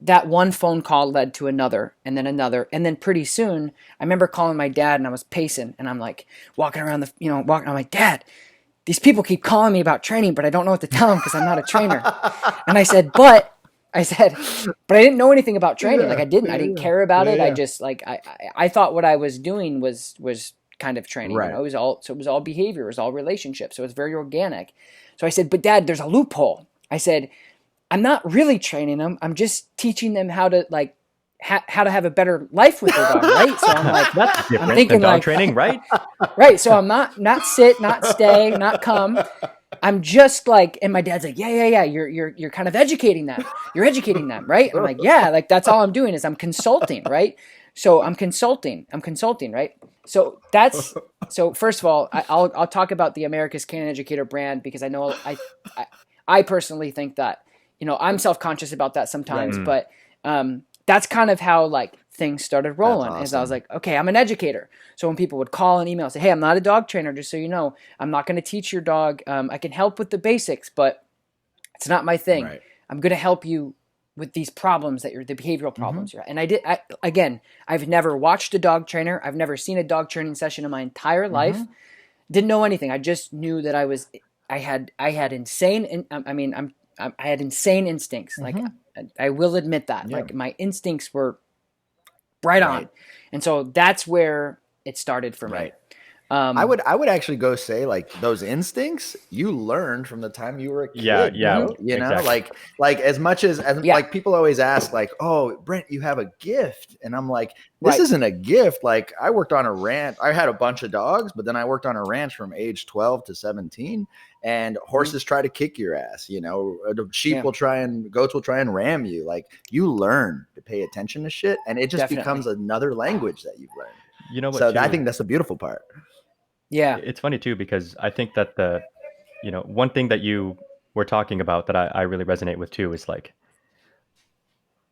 [SPEAKER 3] that one phone call led to another, and then another. And then pretty soon I remember calling my dad, and I was pacing, and I'm like walking around I'm like, "Dad, these people keep calling me about training, but I don't know what to tell them because I'm not a trainer." And I said, but I didn't know anything about training. Like, I didn't care about it. I just like, I thought what I was doing was kind of training. It was all behavior. It was all relationships. So it was very organic. So I said, "But Dad, there's a loophole." I said, "I'm not really training them. I'm just teaching them how to like, how to have a better life with their dog," right? So I'm like,
[SPEAKER 2] that's different
[SPEAKER 3] I'm thinking
[SPEAKER 2] than dog
[SPEAKER 3] like
[SPEAKER 2] training, right?
[SPEAKER 3] Right. So I'm not sit, not stay, not come. I'm just like, and my dad's like, yeah. You're kind of educating them. You're educating them, right? I'm like, yeah, like that's all I'm doing is I'm consulting, right? So I'm consulting, right? So first of all, I'll talk about the America's Canine Educator brand, because I know I personally think that, I'm self-conscious about that sometimes, but that's kind of how like things started rolling. Awesome. As I was like, okay, I'm an educator. So when people would call and email and say, "Hey, I'm not a dog trainer, just so you know, I'm not going to teach your dog. I can help with the basics, but it's not my thing. Right. I'm going to help you with these problems the behavioral problems." And I've never watched a dog trainer. I've never seen a dog training session in my entire life. Didn't know anything. I just knew that I had insane instincts. Like, I will admit that. Like, my instincts were right on. And so that's where it started for me.
[SPEAKER 1] I would actually go say like those instincts you learned from the time you were a kid.
[SPEAKER 2] Yeah,
[SPEAKER 1] bro. You know,
[SPEAKER 2] exactly.
[SPEAKER 1] like as much as
[SPEAKER 3] Yeah.
[SPEAKER 1] like people always ask like, oh, Brent, you have a gift. And I'm like, this
[SPEAKER 3] Right.
[SPEAKER 1] isn't a gift. Like I worked on a ranch. I had a bunch of dogs, but then I worked on a ranch from age 12 to 17. And horses try to kick your ass, you know, the sheep will try and goats will try and ram you. Like you learn to pay attention to shit. And it just
[SPEAKER 3] Definitely.
[SPEAKER 1] becomes another language that you've learned.
[SPEAKER 2] You know what?
[SPEAKER 1] So
[SPEAKER 2] too,
[SPEAKER 1] I think that's the beautiful part.
[SPEAKER 3] Yeah.
[SPEAKER 2] it's funny too, because I think that one thing that you were talking about that I really resonate with too is like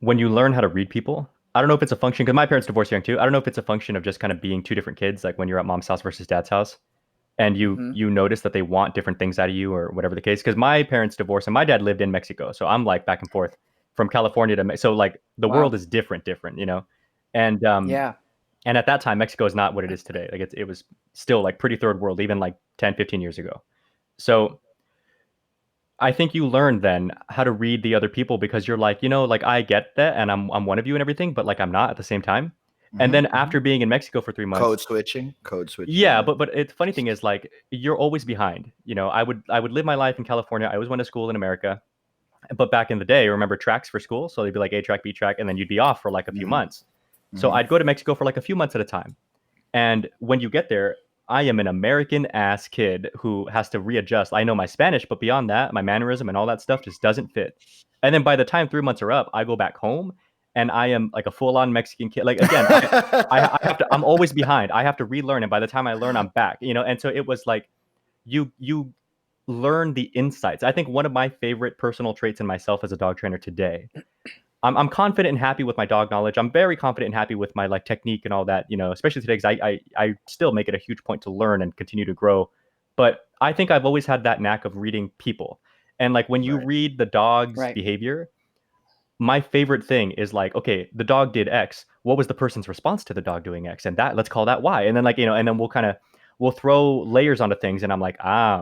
[SPEAKER 2] when you learn how to read people. I don't know if it's a function, because my parents divorced young too. I don't know if it's a function of just kind of being two different kids, like when you're at mom's house versus dad's house, and you notice that they want different things out of you or whatever the case. Because my parents divorced and my dad lived in Mexico, so I'm like back and forth from California to so like the world is different, you know, and and at that time Mexico is not what it is today. Like it was still like pretty third world, even like 10, 15 years ago. So I think you learn then how to read the other people, because you're like, you know, like I get that and I'm one of you and everything, but like I'm not at the same time. And then after being in Mexico for 3 months,
[SPEAKER 1] code switching.
[SPEAKER 2] yeah, but the funny thing is like you're always behind. You know, I would live my life in California. I always went to school in America, but back in the day, remember tracks for school? So they'd be like A track, B track, and then you'd be off for like a few months. So I'd go to Mexico for like a few months at a time. And when you get there, I am an American ass kid who has to readjust. I know my Spanish, but beyond that, my mannerism and all that stuff just doesn't fit. And then by the time 3 months are up, I go back home and I am like a full-on Mexican kid. Like again, I have to. I'm always behind. I have to relearn, and by the time I learn, I'm back. You know, and so it was like you learn the insights. I think one of my favorite personal traits in myself as a dog trainer today. I'm confident and happy with my dog knowledge. I'm very confident and happy with my like technique and all that. You know, especially today because I still make it a huge point to learn and continue to grow. But I think I've always had that knack of reading people, and like when you read the dog's behavior. My favorite thing is like, okay, the dog did X. What was the person's response to the dog doing X? And that, let's call that Y. And then like, you know, and then we'll throw layers onto things. And I'm like,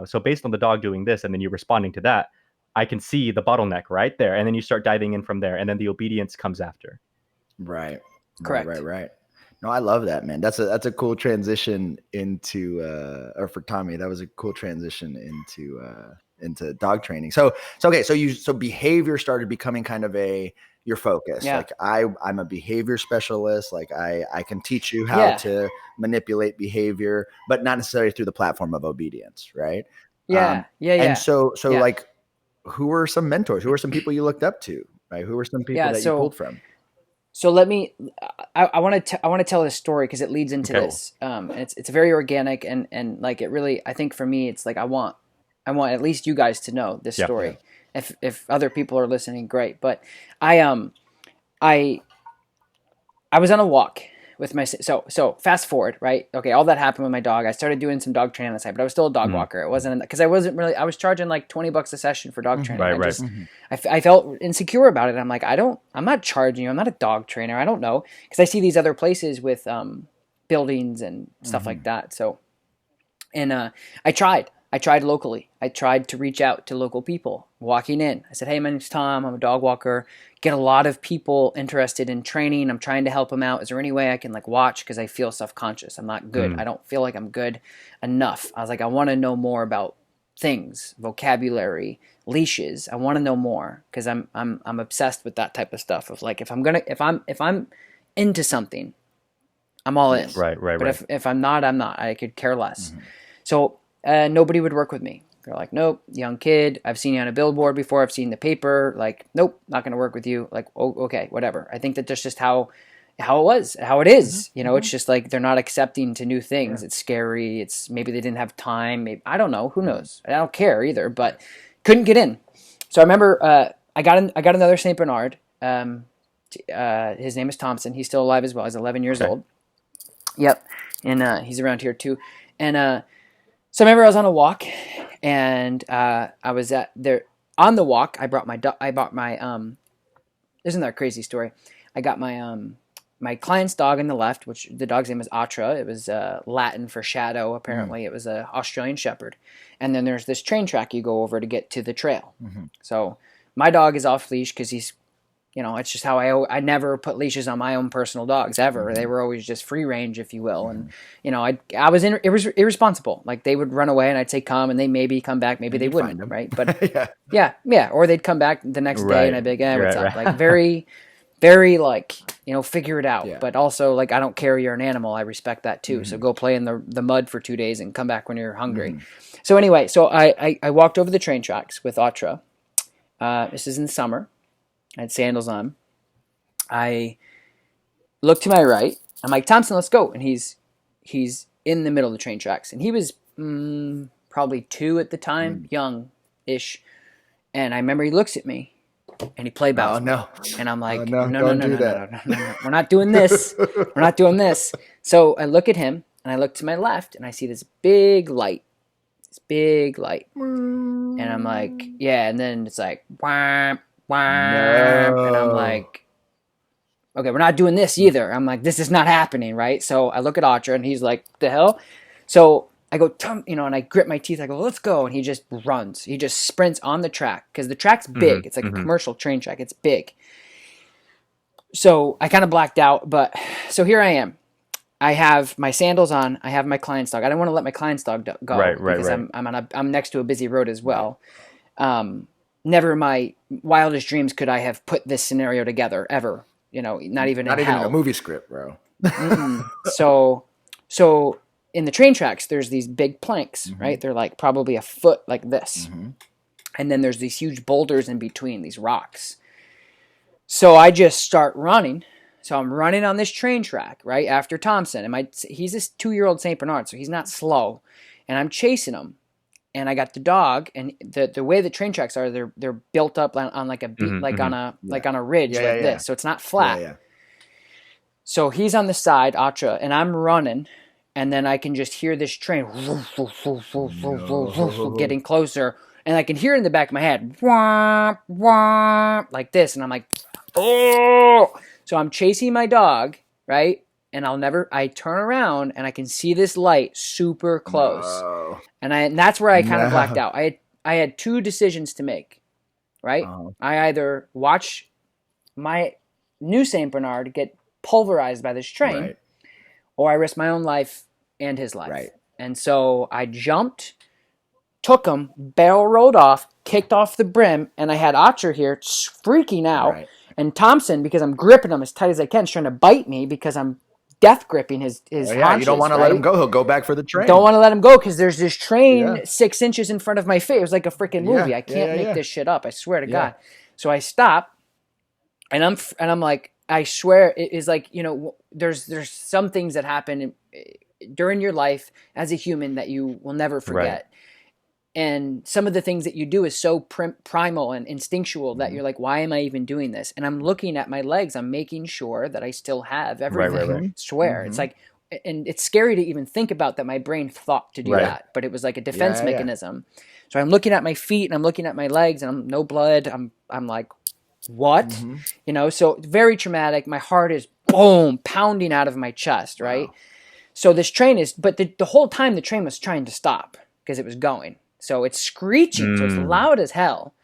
[SPEAKER 2] so based on the dog doing this, and then you responding to that, I can see the bottleneck right there. And then you start diving in from there. And then the obedience comes after.
[SPEAKER 1] Right.
[SPEAKER 3] Correct.
[SPEAKER 1] Right. No, I love that, man. That's a cool transition into, or for Tommy, that was a cool transition into dog training. So behavior started becoming kind of your focus. Like I'm a behavior specialist. Like I can teach you how to manipulate behavior, but not necessarily through the platform of obedience. Right. And so like, who were some mentors? Who were some people you looked up to? Right. Who were some people that you pulled from?
[SPEAKER 3] So let me. I want to tell this story because it leads into this. It's very organic and like it really. I think for me, it's like I want at least you guys to know this story. Yeah. If other people are listening, great. But I was on a walk with my so fast forward, right? Okay, all that happened with my dog. I started doing some dog training on the side, but I was still a dog walker. It wasn't because I was charging like $20 a session for dog training. I felt insecure about it. I'm like, I'm not charging you. I'm not a dog trainer. I don't know, because I see these other places with buildings and stuff like that. So, and I tried locally. I tried to reach out to local people. Walking in, I said, "Hey, my name's Tom. I'm a dog walker." Get a lot of people interested in training. I'm trying to help them out. Is there any way I can like watch? Because I feel self-conscious. I'm not good. I don't feel like I'm good enough. I was like, I want to know more about things, vocabulary, leashes. I want to know more because I'm obsessed with that type of stuff. Of like, if I'm into something, I'm all in.
[SPEAKER 2] Right.
[SPEAKER 3] But if I'm not, I'm not. I could care less. So nobody would work with me. They're like, nope, young kid. I've seen you on a billboard before. I've seen the paper. Like, nope, not going to work with you. Like, oh, okay, whatever. I think that that's just how it is. You know, it's just like they're not accepting to new things. It's scary. It's maybe they didn't have time. Maybe, I don't know. Who knows? I don't care either. But couldn't get in. So I remember I got another Saint Bernard. His name is Thompson. He's still alive as well. He's 11 years old. Yep, and he's around here too. And so I remember I was on a walk, and I was on the walk. I bought my isn't that a crazy story? I got my client's dog on the left, which the dog's name is Atra. It was Latin for shadow. Apparently, it was an Australian Shepherd. And then there's this train track you go over to get to the trail. So my dog is off leash because he's it's just how I never put leashes on my own personal dogs ever. They were always just free range, if you will. And, I was irresponsible. Like they would run away and I'd say, come, and they maybe come back. Maybe they wouldn't. Right. But yeah. Or they'd come back the next day and I'd be like, what's up? Like very, very like, figure it out. But also like, I don't care you're an animal. I respect that too. So go play in the mud for 2 days and come back when you're hungry. So anyway, I walked over the train tracks with Atra. This is in summer. I had sandals on. I looked to my right. I'm like, Thompson, let's go. And he's in the middle of the train tracks. And he was probably 2 at the time, young-ish. And I remember he looks at me and he play bows.
[SPEAKER 1] Oh, no.
[SPEAKER 3] And I'm like,
[SPEAKER 1] no.
[SPEAKER 3] We're not doing this. We're not doing this. So I look at him and I look to my left and I see this big light. And I'm like, yeah. And then it's like, wham. No. And I'm like, okay, we're not doing this either. I'm like, this is not happening, right? So I look at Atra and he's like, the hell? So I go, and I grip my teeth. I go, let's go. And he just runs. He just sprints on the track because the track's big. It's like a commercial train track. It's big. So I kind of blacked out. But so here I am. I have my sandals on. I have my client's dog. I don't want to let my client's dog go because I'm next to a busy road as well. Never in my wildest dreams could I have put this scenario together ever. Not even in
[SPEAKER 1] a movie script, bro.
[SPEAKER 3] So in the train tracks, there's these big planks, right? They're like probably a foot like this. And then there's these huge boulders in between, these rocks. So I just start running. So I'm running on this train track, right, after Thompson. And he's this 2-year-old St. Bernard, so he's not slow. And I'm chasing him. And I got the dog, and the way the train tracks are, they're built up on like a on a ridge this, so it's not flat. Yeah. So he's on the side, Atra, and I'm running, and then I can just hear this train getting closer, and I can hear it in the back of my head, wah, wah, like this, and I'm like, oh! So I'm chasing my dog, right? And I turn around and I can see this light super close. No. And that's where I kind of blacked out. I had 2 decisions to make, right? I either watch my new St. Bernard get pulverized by this train, or I risk my own life and his life. Right. And so I jumped, took him, barrel rolled off, kicked off the brim, and I had Atra here freaking out. Right. And Thompson, because I'm gripping him as tight as I can, is trying to bite me because I'm death gripping his haunches,
[SPEAKER 1] you don't want to let him go. He'll go back for the train.
[SPEAKER 3] Don't want to let him go because there's this train 6 inches in front of my face. It was like a freaking movie. I can't make this shit up. I swear to God. So I stop, and I'm like, I swear it is like, there's some things that happen during your life as a human that you will never forget. Right. And some of the things that you do is so primal and instinctual that you're like, why am I even doing this? And I'm looking at my legs. I'm making sure that I still have everything. Right. Swear. It's like, and it's scary to even think about that my brain thought to do that, but it was like a defense mechanism. So I'm looking at my feet and I'm looking at my legs and I'm no blood. I'm like, what? So very traumatic. My heart is boom, pounding out of my chest. Right. Wow. So this train but the whole time the train was trying to stop because it was going. So it's screeching, so it's loud as hell.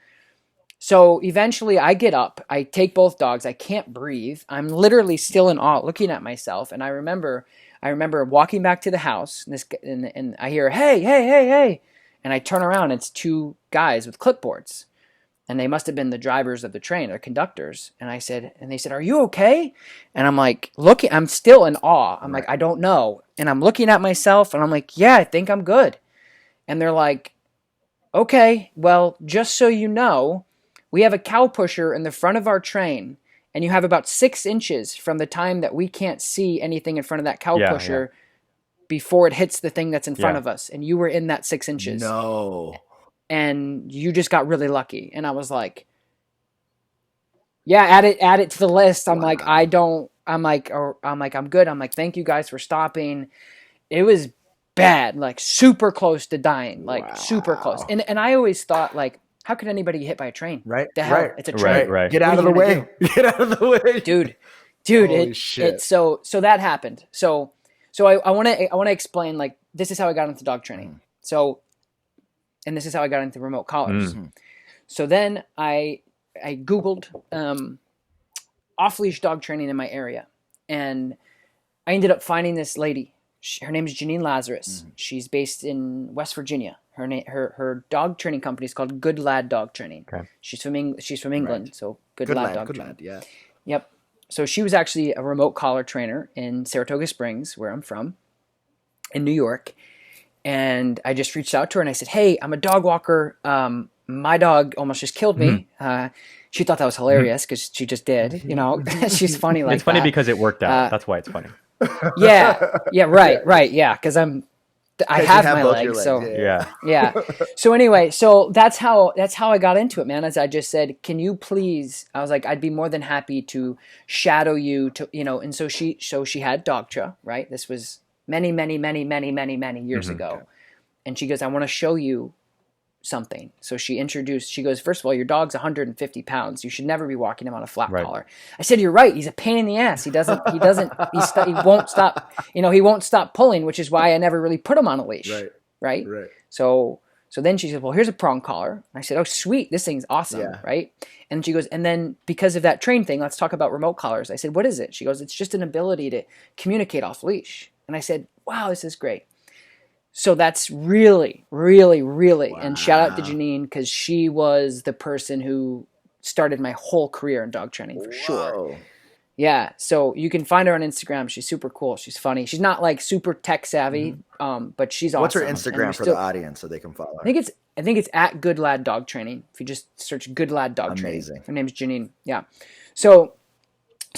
[SPEAKER 3] So eventually I get up, I take both dogs, I can't breathe. I'm literally still in awe looking at myself. And I remember walking back to the house and I hear, hey. And I turn around, it's 2 guys with clipboards. And they must have been the drivers of the train or conductors. And they said, are you okay? And I'm like, I'm still in awe. I'm like, I don't know. And I'm looking at myself and I'm like, yeah, I think I'm good. And they're like, okay, well, just so you know, we have a cow pusher in the front of our train, and you have about 6 inches from the time that we can't see anything in front of that cow pusher before it hits the thing that's in front of us. And you were in that 6 inches.
[SPEAKER 1] No.
[SPEAKER 3] And you just got really lucky. And I was like, yeah, add it to the list. I'm like, I'm good. I'm like, thank you guys for stopping. It was bad, like super close to dying, like super close. And I always thought, like, how could anybody get hit by a train?
[SPEAKER 1] Right.
[SPEAKER 3] The hell, it's a train.
[SPEAKER 1] Right. Get out of the way. Get out of the way,
[SPEAKER 3] dude. Shit. So that happened. So I want to explain, like, this is how I got into dog training. So, and this is how I got into remote collars. So then I Googled off-leash dog training in my area. And I ended up finding this lady. Her name is Janine Lazarus. She's based in West Virginia. Her dog training company is called Good Lad Dog Training.
[SPEAKER 2] Okay.
[SPEAKER 3] She's from England,
[SPEAKER 1] Right.
[SPEAKER 3] so Good Lad Dog
[SPEAKER 1] good
[SPEAKER 3] Training.
[SPEAKER 1] lad, yeah.
[SPEAKER 3] Yep. So she was actually a remote collar trainer in Saratoga Springs, where I'm from, in New York. And I just reached out to her and I said, "Hey, I'm a dog walker. My dog almost just killed me." She thought that was hilarious because she just did. You know, she's funny like that.
[SPEAKER 2] It's funny because it worked out. That's why it's funny.
[SPEAKER 3] Yeah, right, yeah. Because I have my
[SPEAKER 1] both
[SPEAKER 3] legs,
[SPEAKER 1] your
[SPEAKER 3] so
[SPEAKER 2] Yeah.
[SPEAKER 3] So anyway, so that's how I got into it, man. As I just said, can you please? I was like, I'd be more than happy to shadow you to, you know. And so she had DOGTRA, right? This was many years ago, and she goes, "I want to show you something." So she goes, "First of all, your dog's 150 pounds. You should never be walking him on a flat collar." I said, "You're right. He's a pain in the ass. He won't stop, he won't stop pulling, which is why I never really put him on a leash." Right. So then she said, "Well, here's a prong collar." I said, "Oh, sweet. This thing's awesome."
[SPEAKER 1] Yeah.
[SPEAKER 3] Right. And she goes, "And then because of that train thing, let's talk about remote collars." I said, "What is it?" She goes, "It's just an ability to communicate off leash." And I said, "Wow, this is great." So that's really, and shout out to Janine, because she was the person who started my whole career in dog training for sure. Yeah, so you can find her on Instagram. She's super cool. She's funny. She's not like super tech savvy, but she's awesome.
[SPEAKER 1] What's her Instagram for the audience so they can follow her?
[SPEAKER 3] I think it's at Good Lad Dog Training. If you just search Good Lad Dog Training. Her name's Janine. Yeah. So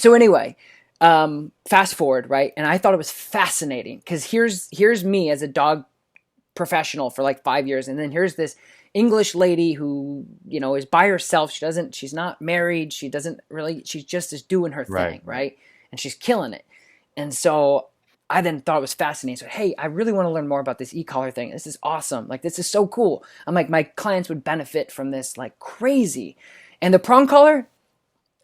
[SPEAKER 3] anyway, fast forward, right? And I thought it was fascinating because here's me as a dog professional for like 5 years, and then here's this English lady who, is by herself. She's not married. She just is doing her thing, right? And she's killing it. And so I then thought it was fascinating. So, hey, I really want to learn more about this e-collar thing. This is awesome. Like, this is so cool. I'm like, my clients would benefit from this like crazy. And the prong collar,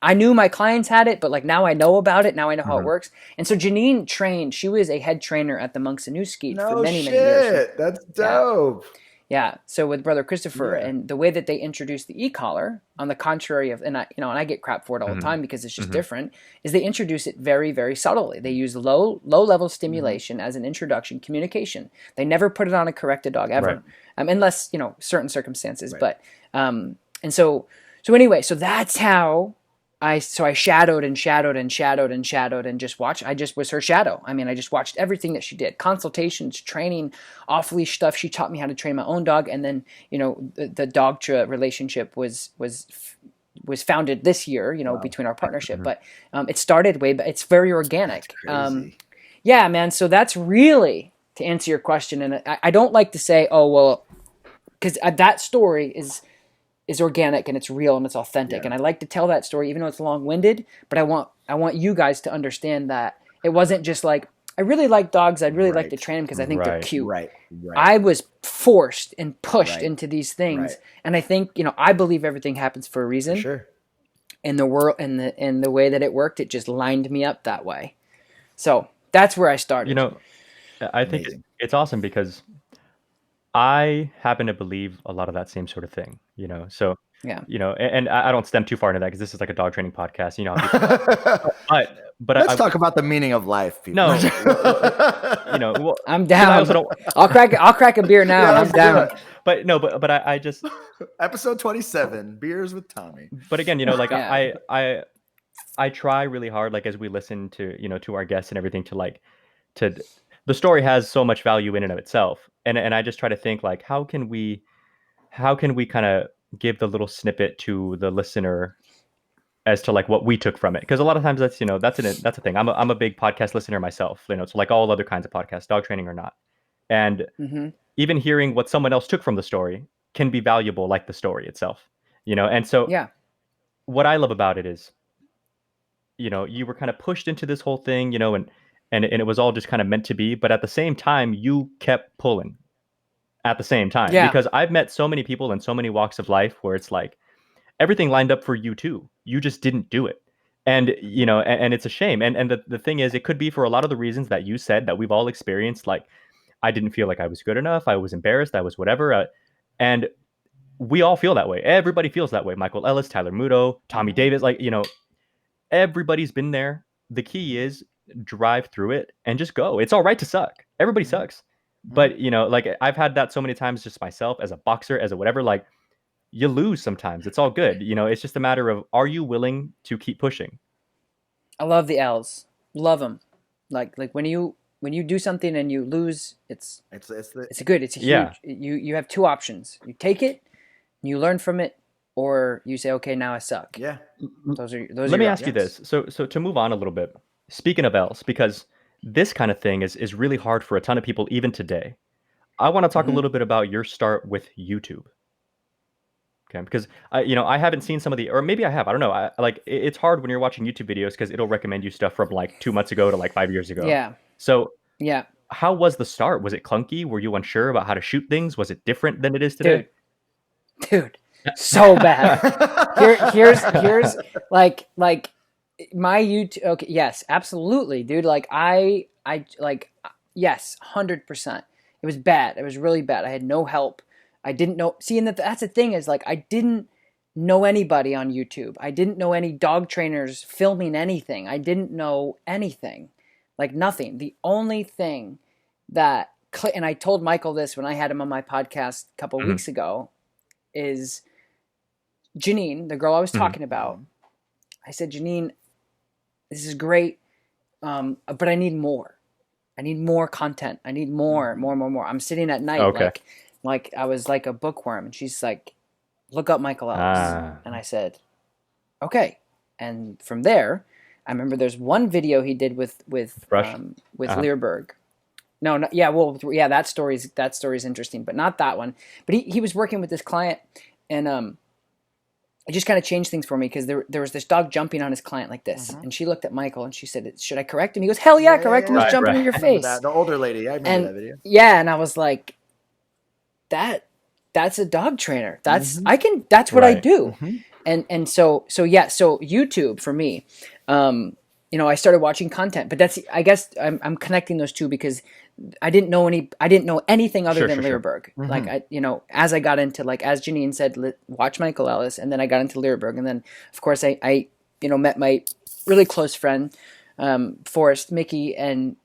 [SPEAKER 3] I knew my clients had it, but like now I know about it. Now I know how it works. And so Janine trained. She was a head trainer at the Monks and Newskeet for many years.
[SPEAKER 1] That's dope.
[SPEAKER 3] Yeah. So with Brother Christopher, and the way that they introduced the e-collar, on the contrary of, and I get crap for it all the time because it's just different, is they introduce it very, very subtly. They use low level stimulation as an introduction communication. They never put it on a corrected dog ever, unless certain circumstances. But and so anyway, so that's how. I shadowed and just watched. I just was her shadow. I mean, I just watched everything that she did. Consultations, training, off-leash stuff. She taught me how to train my own dog. And then, the DOGTRA relationship was founded this year, between our partnership. But it started way back. It's very organic. Yeah, man. So that's really, to answer your question. And I don't like to say, oh, well, because that story is organic and it's real and it's authentic. And I like to tell that story, even though it's long-winded, but I want you guys to understand that it wasn't just like, I really like dogs. I'd really like to train them because I think they're cute. Right. I was forced and pushed into these things. And I think, I believe everything happens for a reason.
[SPEAKER 1] For sure.
[SPEAKER 3] And the world and the way that it worked, it just lined me up that way. So that's where I started.
[SPEAKER 2] I think it's awesome because I happen to believe a lot of that same sort of thing, so, and I don't stem too far into that because this is like a dog training podcast, but
[SPEAKER 1] let's talk about the meaning of life, people.
[SPEAKER 2] No, well,
[SPEAKER 3] I'm down. I'll crack a beer now. I'm down.
[SPEAKER 2] But I just
[SPEAKER 1] episode 27, beers with Tommy.
[SPEAKER 2] But again, I try really hard, like, as we listen to, to our guests and everything to the story has so much value in and of itself. And I just try to think like, how can we kind of give the little snippet to the listener as to like what we took from it? Because a lot of times that's a thing. I'm a big podcast listener myself, so like all other kinds of podcasts, dog training or not. And even hearing what someone else took from the story can be valuable, like the story itself, And so what I love about it is, you were kind of pushed into this whole thing, and it was all just kind of meant to be. But at the same time, you kept pulling at the same time. Because I've met so many people in so many walks of life where it's like everything lined up for you too. You just didn't do it. And, and it's a shame. And the thing is, it could be for a lot of the reasons that you said that we've all experienced. Like, I didn't feel like I was good enough. I was embarrassed. I was whatever. And we all feel that way. Everybody feels that way. Michael Ellis, Tyler Muto, Tommy Davis, like, Everybody's been there. The key is drive through it and just go. It's all right to suck. Everybody sucks. But, like I've had that so many times just myself as a boxer, as a whatever, like you lose sometimes. It's all good. It's just a matter of, are you willing to keep pushing?
[SPEAKER 3] I love the L's. Love them. Like when you do something and you lose, it's good. It's a huge. You have two options. You take it, and you learn from it, or you say, okay, now I suck.
[SPEAKER 1] Yeah.
[SPEAKER 3] Those are.
[SPEAKER 2] Let me ask you this. So to move on a little bit, speaking of L's, because this kind of thing is really hard for a ton of people even today. I want to talk a little bit about your start with YouTube. Okay, because I haven't seen some of the, or maybe I have. I don't know. It's hard when you're watching YouTube videos because it'll recommend you stuff from like 2 months ago to like 5 years ago.
[SPEAKER 3] Yeah.
[SPEAKER 2] So
[SPEAKER 3] yeah,
[SPEAKER 2] how was the start? Was it clunky? Were you unsure about how to shoot things? Was it different than it is today?
[SPEAKER 3] Dude, so bad. Here's like my YouTube. Okay, yes, absolutely, dude. Like yes, 100%. It was bad. It was really bad. I had no help. I didn't know. See, and that's the thing is, like, I didn't know anybody on YouTube. I didn't know any dog trainers filming anything. I didn't know anything, like nothing. The only thing that, and I told Michael this when I had him on my podcast a couple weeks ago, is Janine, the girl I was talking about. I said, Janine, this is great, but I need more. I need more content. I need more. I'm sitting at night like I was like a bookworm, and she's like, look up Michael Ellis. And I said, okay. And from there, I remember there's one video he did with Learberg. That story's interesting, but not that one. But he was working with this client, and it just kind of changed things for me because there was this dog jumping on his client like this, and she looked at Michael and she said, "Should I correct him?" He goes, "Hell yeah, correct him! He's jumping in your face."
[SPEAKER 1] The older lady, I remember that video.
[SPEAKER 3] Yeah, and I was like, that's a dog trainer. That's that's what I do. And so YouTube for me, I started watching content, but I guess I'm connecting those two because I didn't know anything other than Learberg. Like as I got into, like, as Janine said, watch Michael Ellis, and then I got into Learberg, and then of course I met my really close friend, Forrest, Mickey, and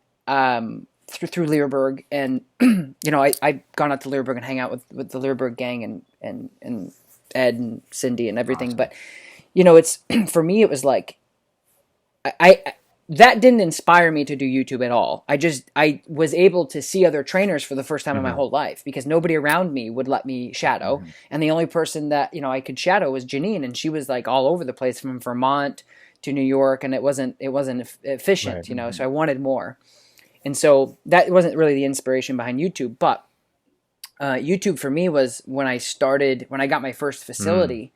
[SPEAKER 3] through Learberg, and I've gone out to Learberg and hang out with the Learberg gang and Ed and Cindy and everything. Awesome. But it's for me, it was like I that didn't inspire me to do YouTube at all. I was able to see other trainers for the first time in my whole life because nobody around me would let me shadow, and the only person that I could shadow was Janine, and she was like all over the place from Vermont to New York, and it wasn't efficient, So I wanted more. And so that wasn't really the inspiration behind YouTube, but YouTube for me was when I got my first facility,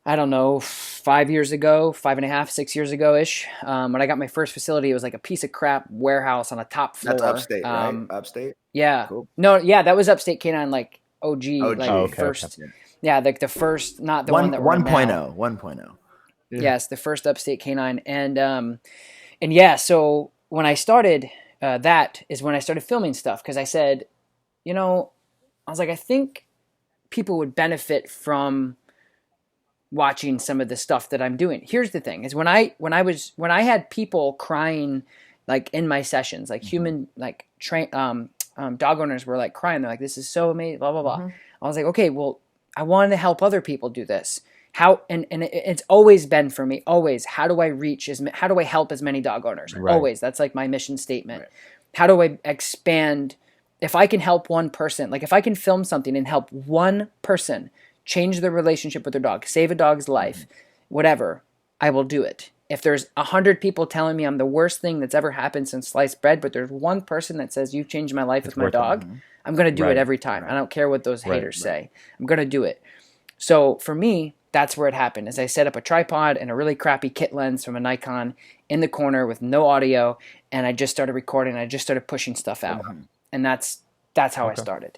[SPEAKER 3] I don't know, 5 years ago, 5.5, 6 years ago-ish. When I got my first facility, it was like a piece of crap warehouse on a top floor.
[SPEAKER 1] That's Upstate, right? Upstate?
[SPEAKER 3] Yeah.
[SPEAKER 1] Cool.
[SPEAKER 3] No, yeah, that was Upstate Canine, like OG. First. Yeah, like the first, not the one that we're
[SPEAKER 1] 1.0. 1.0.
[SPEAKER 3] Yeah. Yes, the first Upstate Canine. And yeah, so when I started, that is when I started filming stuff, because I said, I was like, I think people would benefit from watching some of the stuff that I'm doing. Here's the thing: is when I had people crying, like in my sessions, like human, like dog owners were like crying. They're like, "This is so amazing," blah blah blah. I was like, okay, well, I wanted to help other people do this. How and it's always been for me. Always, how do I help as many dog owners? Right. Always, that's like my mission statement. Right. How do I expand? If I can help one person, like if I can film something and help one person change their relationship with their dog, save a dog's life, whatever, I will do it. If there's 100 people telling me I'm the worst thing that's ever happened since sliced bread, but there's one person that says you've changed my life with my dog, I'm going to do it every time. I don't care what those haters say. I'm going to do it. So for me, that's where it happened. Is I set up a tripod and a really crappy kit lens from a Nikon in the corner with no audio, and I just started recording. I just started pushing stuff out, and that's how I started.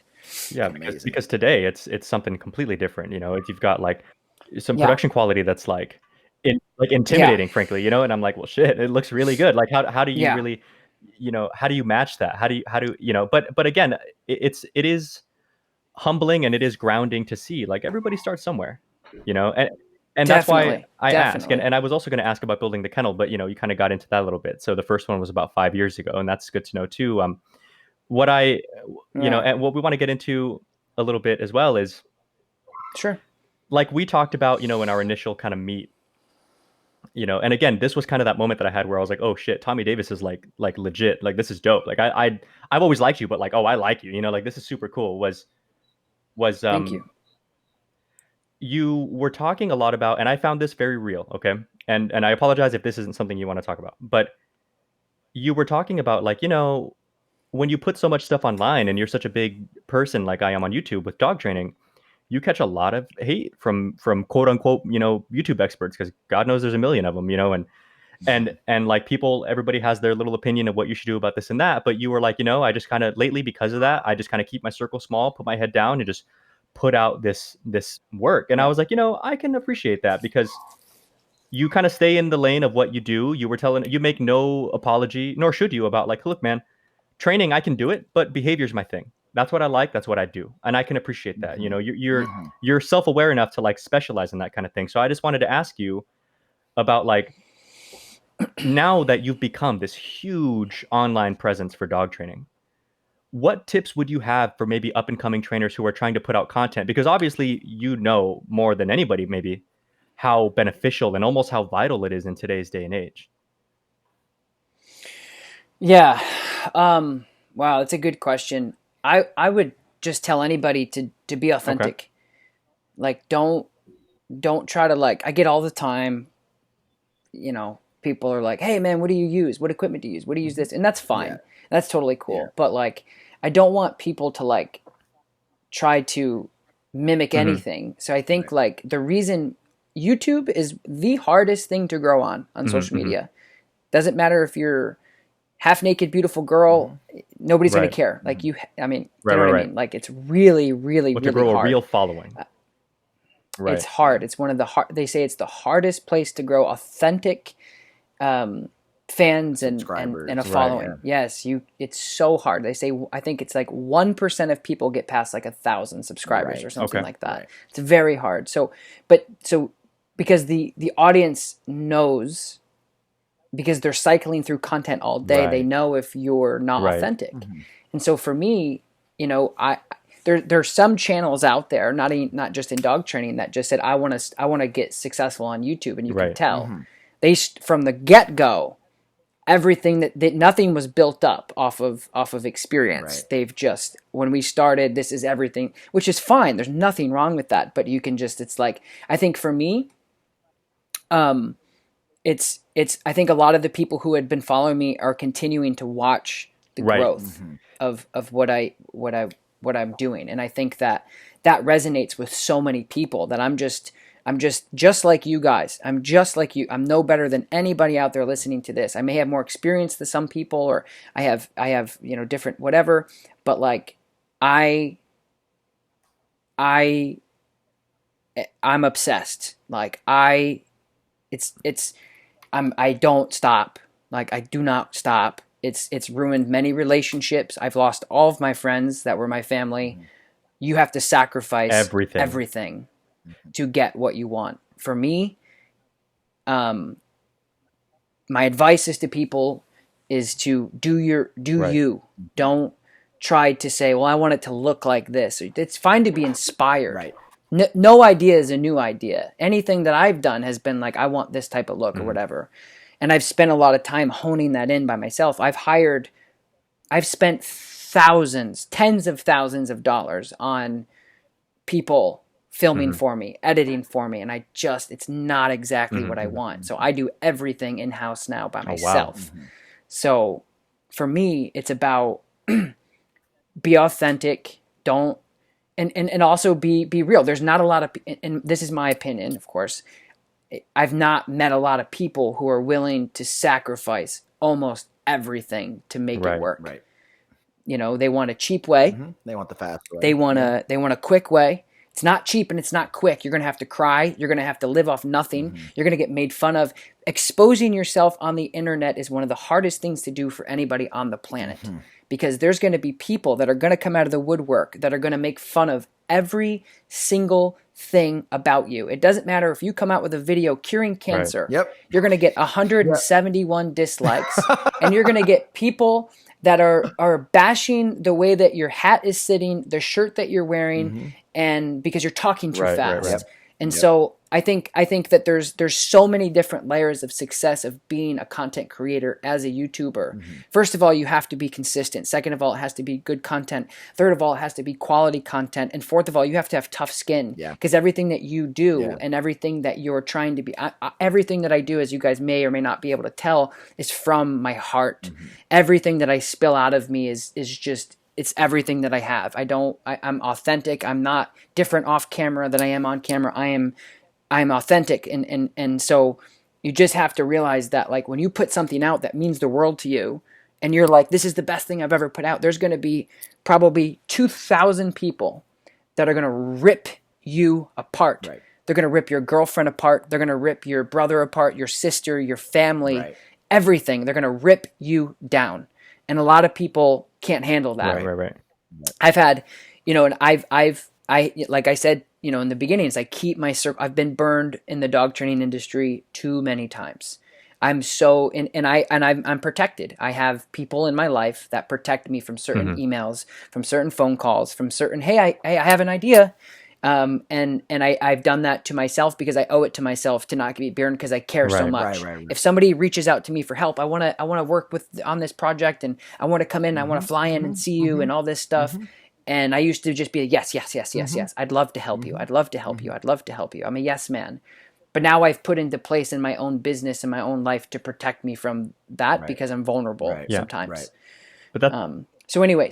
[SPEAKER 2] Yeah, because today it's something completely different. If you've got like some production quality that's like intimidating, frankly, and I'm like, well, shit, it looks really good. Like, how do you really, how do you match that? How do you, but again, it is humbling and it is grounding to see, like, everybody starts somewhere, and And that's why I ask.
[SPEAKER 3] Definitely.
[SPEAKER 2] And I was also going to ask about building the kennel, but you kind of got into that a little bit. So the first one was about 5 years ago, and that's good to know too. What I,
[SPEAKER 3] Yeah.
[SPEAKER 2] and what we want to get into a little bit as well is,
[SPEAKER 3] Sure.
[SPEAKER 2] like we talked about, in our initial kind of meet, and again, this was kind of that moment that I had where I was like, oh shit, Tommy Davis is like legit, like this is dope. Like I've always liked you, but like, oh, I like you, like this is super cool.
[SPEAKER 3] Thank you.
[SPEAKER 2] You were talking a lot about, and I found this very real. Okay. And I apologize if this isn't something you want to talk about, but you were talking about like, when you put so much stuff online and you're such a big person, like I am on YouTube with dog training, you catch a lot of hate from quote unquote, YouTube experts, because God knows there's a million of them, and like people, everybody has their little opinion of what you should do about this and that. But you were like, I just kind of lately, because of that, I just kind of keep my circle small, put my head down, and just put out this work. And I was like, I can appreciate that, because you kind of stay in the lane of what you do. You make no apology, nor should you, about like, look, man, training, I can do it, but behavior's my thing. That's what I like. That's what I do. And I can appreciate that. You're self-aware enough to like specialize in that kind of thing. So I just wanted to ask you about like, now that you've become this huge online presence for dog training, what tips would you have for maybe up and coming trainers who are trying to put out content? Because obviously, more than anybody, maybe, how beneficial and almost how vital it is in today's day and age.
[SPEAKER 3] Yeah. Wow, that's a good question. I would just tell anybody to be authentic. Okay. Like, don't try to, like, I get all the time, people are like, hey man, what do you use? What equipment do you use? What do you use this? And that's fine. Yeah. That's totally cool. Yeah. But like, I don't want people to like try to mimic anything. So I think like the reason YouTube is the hardest thing to grow on social media. Doesn't matter if you're half naked, beautiful girl, nobody's going to care. Like you know what I mean? Like it's really, really, really
[SPEAKER 2] to grow
[SPEAKER 3] hard.
[SPEAKER 2] A real following.
[SPEAKER 3] It's hard. It's one of the they say it's the hardest place to grow authentic fans and a following. Right, yeah. Yes, it's so hard. They say, I think it's like 1% of people get past like 1,000 subscribers or something like that. Right. It's very hard. So because the audience knows, because they're cycling through content all day, they know if you're not authentic. And so for me, there's some channels out there, not just in dog training, that just said, I want to get successful on YouTube, and you can tell they from the get-go, everything that nothing was built up off of experience. They've just, when we started, this is everything, which is fine. There's nothing wrong with that, but you can just, it's like, I think for me, it's I think a lot of the people who had been following me are continuing to watch the growth of what I'm doing, and I think that resonates with so many people that I'm just like you guys. I'm just like you. I'm no better than anybody out there listening to this. I may have more experience than some people, or I have different whatever, but like I'm obsessed. Like I don't stop. Like I do not stop. It's ruined many relationships. I've lost all of my friends that were my family. You have to sacrifice everything to get what you want. For me, my advice is to people is to do you. Don't try to say, well, I want it to look like this. It's fine to be inspired. No idea is a new idea. Anything that I've done has been like, I want this type of look or whatever. And I've spent a lot of time honing that in by myself. I've spent tens of thousands of dollars on people filming for me, editing for me, and it's not exactly what I want. So I do everything in-house now by myself. Wow. So for me, it's about be authentic, don't, and also be real. There's not a lot of, and this is my opinion, of course, I've not met a lot of people who are willing to sacrifice almost everything to make it work. Right. They want a cheap way.
[SPEAKER 1] They want the fast way.
[SPEAKER 3] They want a quick way. It's not cheap and it's not quick. You're going to have to cry. You're going to have to live off nothing. You're going to get made fun of. Exposing yourself on the internet is one of the hardest things to do for anybody on the planet, because there's going to be people that are going to come out of the woodwork that are going to make fun of every single thing about you. It doesn't matter if you come out with a video curing cancer.
[SPEAKER 1] Yep.
[SPEAKER 3] You're going to get 171 dislikes, and you're going to get people that are bashing the way that your hat is sitting, the shirt that you're wearing, and because you're talking too fast.
[SPEAKER 1] Yep.
[SPEAKER 3] And so I think that there's so many different layers of success of being a content creator as a YouTuber. First of all, you have to be consistent. Second of all, it has to be good content. Third of all, it has to be quality content. And fourth of all, you have to have tough skin, because everything that you do and everything that you're trying to be, everything that I do, as you guys may or may not be able to tell, is from my heart. Everything that I spill out of me is just, it's everything that I have. I'm authentic. I'm not different off camera than I am on camera. I'm authentic. And so you just have to realize that, like, when you put something out that means the world to you, and you're like, this is the best thing I've ever put out, there's going to be probably 2,000 people that are going to rip you apart.
[SPEAKER 1] Right.
[SPEAKER 3] They're going to rip your girlfriend apart. They're going to rip your brother apart, your sister, your family, everything. They're going to rip you down. And a lot of people can't handle that.
[SPEAKER 2] Right.
[SPEAKER 3] I've had, and I like I said, in the beginnings, I keep my circle. I've been burned in the dog training industry too many times. I'm so, I'm protected. I have people in my life that protect me from certain emails, from certain phone calls, from certain, hey, I have an idea. And I've done that to myself because I owe it to myself to not be burned, because I care so much.
[SPEAKER 1] Right.
[SPEAKER 3] If somebody reaches out to me for help, I want to work on this project, and I want to come in, I want to fly in and see you and all this stuff. And I used to just be a yes. I'd love to help you. I'd love to help you. I'd love to help you. I'm a yes man. But now I've put into place in my own business and my own life to protect me from that, because I'm vulnerable sometimes.
[SPEAKER 1] Right.
[SPEAKER 2] But that,
[SPEAKER 3] so anyway,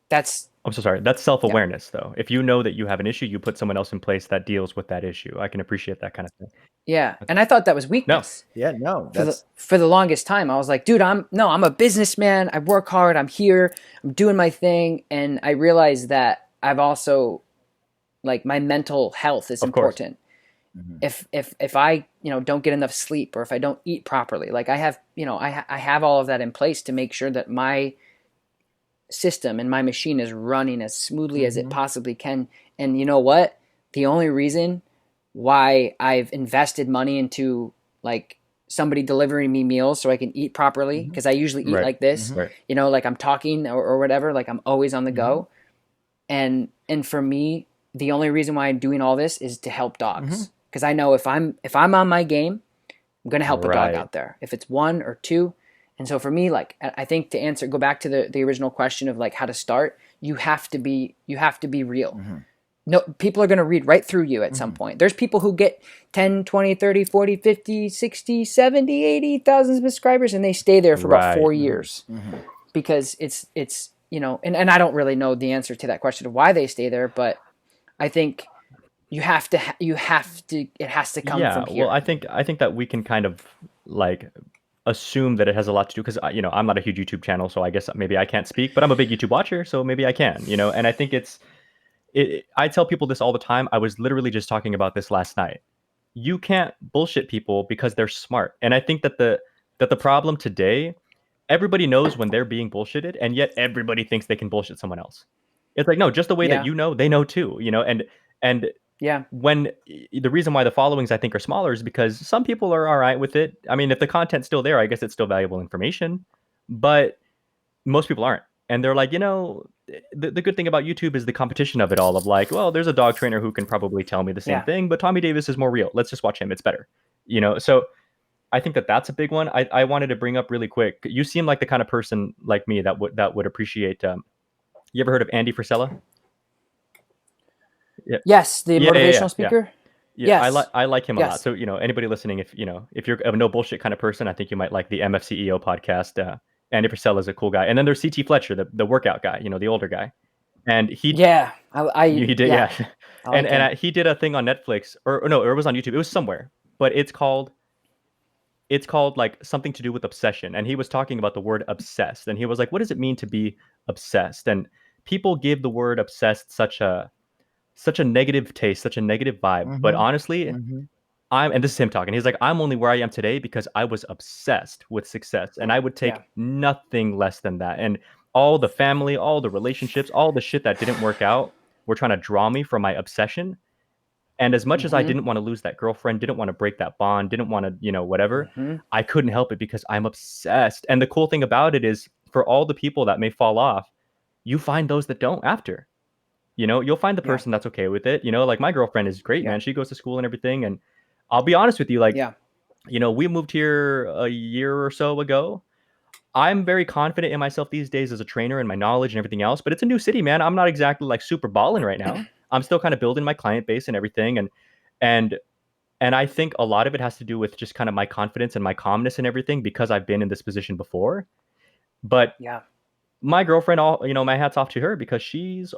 [SPEAKER 3] that's
[SPEAKER 2] I'm so sorry. That's self-awareness, though. If you know that you have an issue, you put someone else in place that deals with that issue. I can appreciate that kind of thing.
[SPEAKER 3] Yeah, and I thought that was weakness.
[SPEAKER 1] No.
[SPEAKER 3] For the longest time, I was like, dude, I'm a businessman. I work hard. I'm here. I'm doing my thing. And I realized that I've also, like, my mental health is important. If I, don't get enough sleep, or if I don't eat properly, like I have, I have all of that in place to make sure that my system and my machine is running as smoothly as it possibly can. And you know what? The only reason why I've invested money into, like, somebody delivering me meals so I can eat properly, because I usually eat like this, like I'm talking or whatever, like I'm always on the go. And for me, the only reason why I'm doing all this is to help dogs. Because I know if I'm on my game, I'm going to help a dog out there, if it's one or two. And so for me, like, I think to go back to the original question of, like, how to start, you have to be real. No, people are going to read right through you at some point. There's people who get 10, 20, 30, 40, 50, 60, 70, 80,000 subscribers, and they stay there for about 4 years because it's, and I don't really know the answer to that question of why they stay there, but I think it has to come from here.
[SPEAKER 2] Well, I think that we can kind of, like, assume that it has a lot to do, because I'm not a huge YouTube channel, so I guess maybe I can't speak, but I'm a big YouTube watcher, so maybe I can, and I think I tell people this all the time. I was literally just talking about this last night. You can't bullshit people because they're smart. And I think that the problem today, everybody knows when they're being bullshitted, and yet everybody thinks they can bullshit someone else. It's like, no, just the way that they know too, and when the reason why the followings, I think, are smaller is because some people are all right with it. I mean, if the content's still there, I guess it's still valuable information, but most people aren't. And they're like, the good thing about YouTube is the competition of it all, of like, well, there's a dog trainer who can probably tell me the same thing, but Tommy Davis is more real. Let's just watch him. It's better. So I think that that's a big one. I wanted to bring up really quick. You seem like the kind of person like me that would appreciate, you ever heard of Andy Frisella?
[SPEAKER 3] Yeah. Yes. The motivational speaker.
[SPEAKER 2] Yeah. Yes. I like him a lot. So, anybody listening, if you're a no bullshit kind of person, I think you might like the MFCEO podcast. Andy Frisella is a cool guy. And then there's CT Fletcher, the workout guy, the older guy. And he did. He did a thing on Netflix or it was on YouTube. It was somewhere, but it's called like something to do with obsession. And he was talking about the word obsessed. And he was like, what does it mean to be obsessed? And people give the word obsessed such a negative taste, such a negative vibe. But honestly, and this is him talking. He's like, I'm only where I am today because I was obsessed with success, and I would take nothing less than that. And all the family, all the relationships, all the shit that didn't work out were trying to draw me from my obsession. And as much as I didn't want to lose that girlfriend, didn't want to break that bond, didn't want to, whatever, I couldn't help it because I'm obsessed. And the cool thing about it is, for all the people that may fall off, you find those that don't after. You'll find the person that's okay with it. Like my girlfriend is great, man. She goes to school and everything. And I'll be honest with you, like, we moved here a year or so ago. I'm very confident in myself these days as a trainer and my knowledge and everything else, but it's a new city, man. I'm not exactly like super balling right now. I'm still kind of building my client base and everything. And I think a lot of it has to do with just kind of my confidence and my calmness and everything, because I've been in this position before. But my girlfriend, my hat's off to her, because she's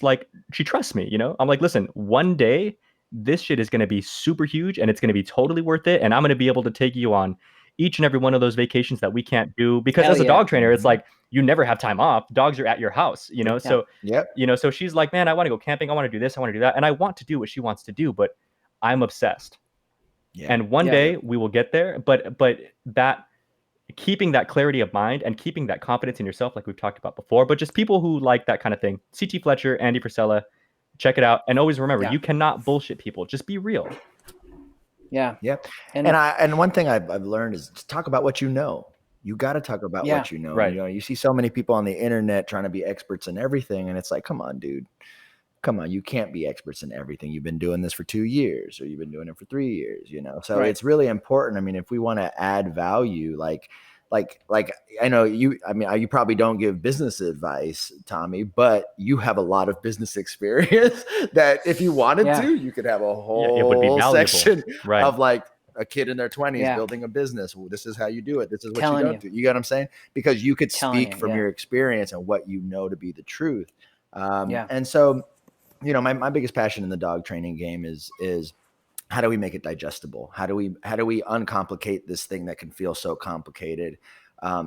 [SPEAKER 2] like, she trusts me, I'm like, listen, one day this shit is going to be super huge and it's going to be totally worth it. And I'm going to be able to take you on each and every one of those vacations that we can't do, because as a dog trainer, it's like, you never have time off. Dogs are at your house, so, so she's like, man, I want to go camping. I want to do this. I want to do that. And I want to do what she wants to do, but I'm obsessed. And one day we will get there. But that, keeping that clarity of mind and keeping that confidence in yourself, like we've talked about before, but just people who like that kind of thing. CT Fletcher, Andy Frisella, check it out. And always remember, you cannot bullshit people. Just be real.
[SPEAKER 1] And one thing I've learned is to talk about what you know. You got to talk about what you know.
[SPEAKER 2] Right.
[SPEAKER 1] You see so many people on the internet trying to be experts in everything, and it's like, come on, dude. Come on, you can't be experts in everything. You've been doing this for 2 years, or you've been doing it for 3 years, So it's really important. I mean, if we want to add value, like I know you probably don't give business advice, Tommy, but you have a lot of business experience that if you wanted to, you could have a whole
[SPEAKER 2] it would be
[SPEAKER 1] section of like a kid in their 20s building a business. Well, this is how you do it. This is what you don't do. You get what I'm saying? Because you could speak from your experience and what you know to be the truth. And so, my biggest passion in the dog training game is how do we make it digestible? How do we uncomplicate this thing that can feel so complicated,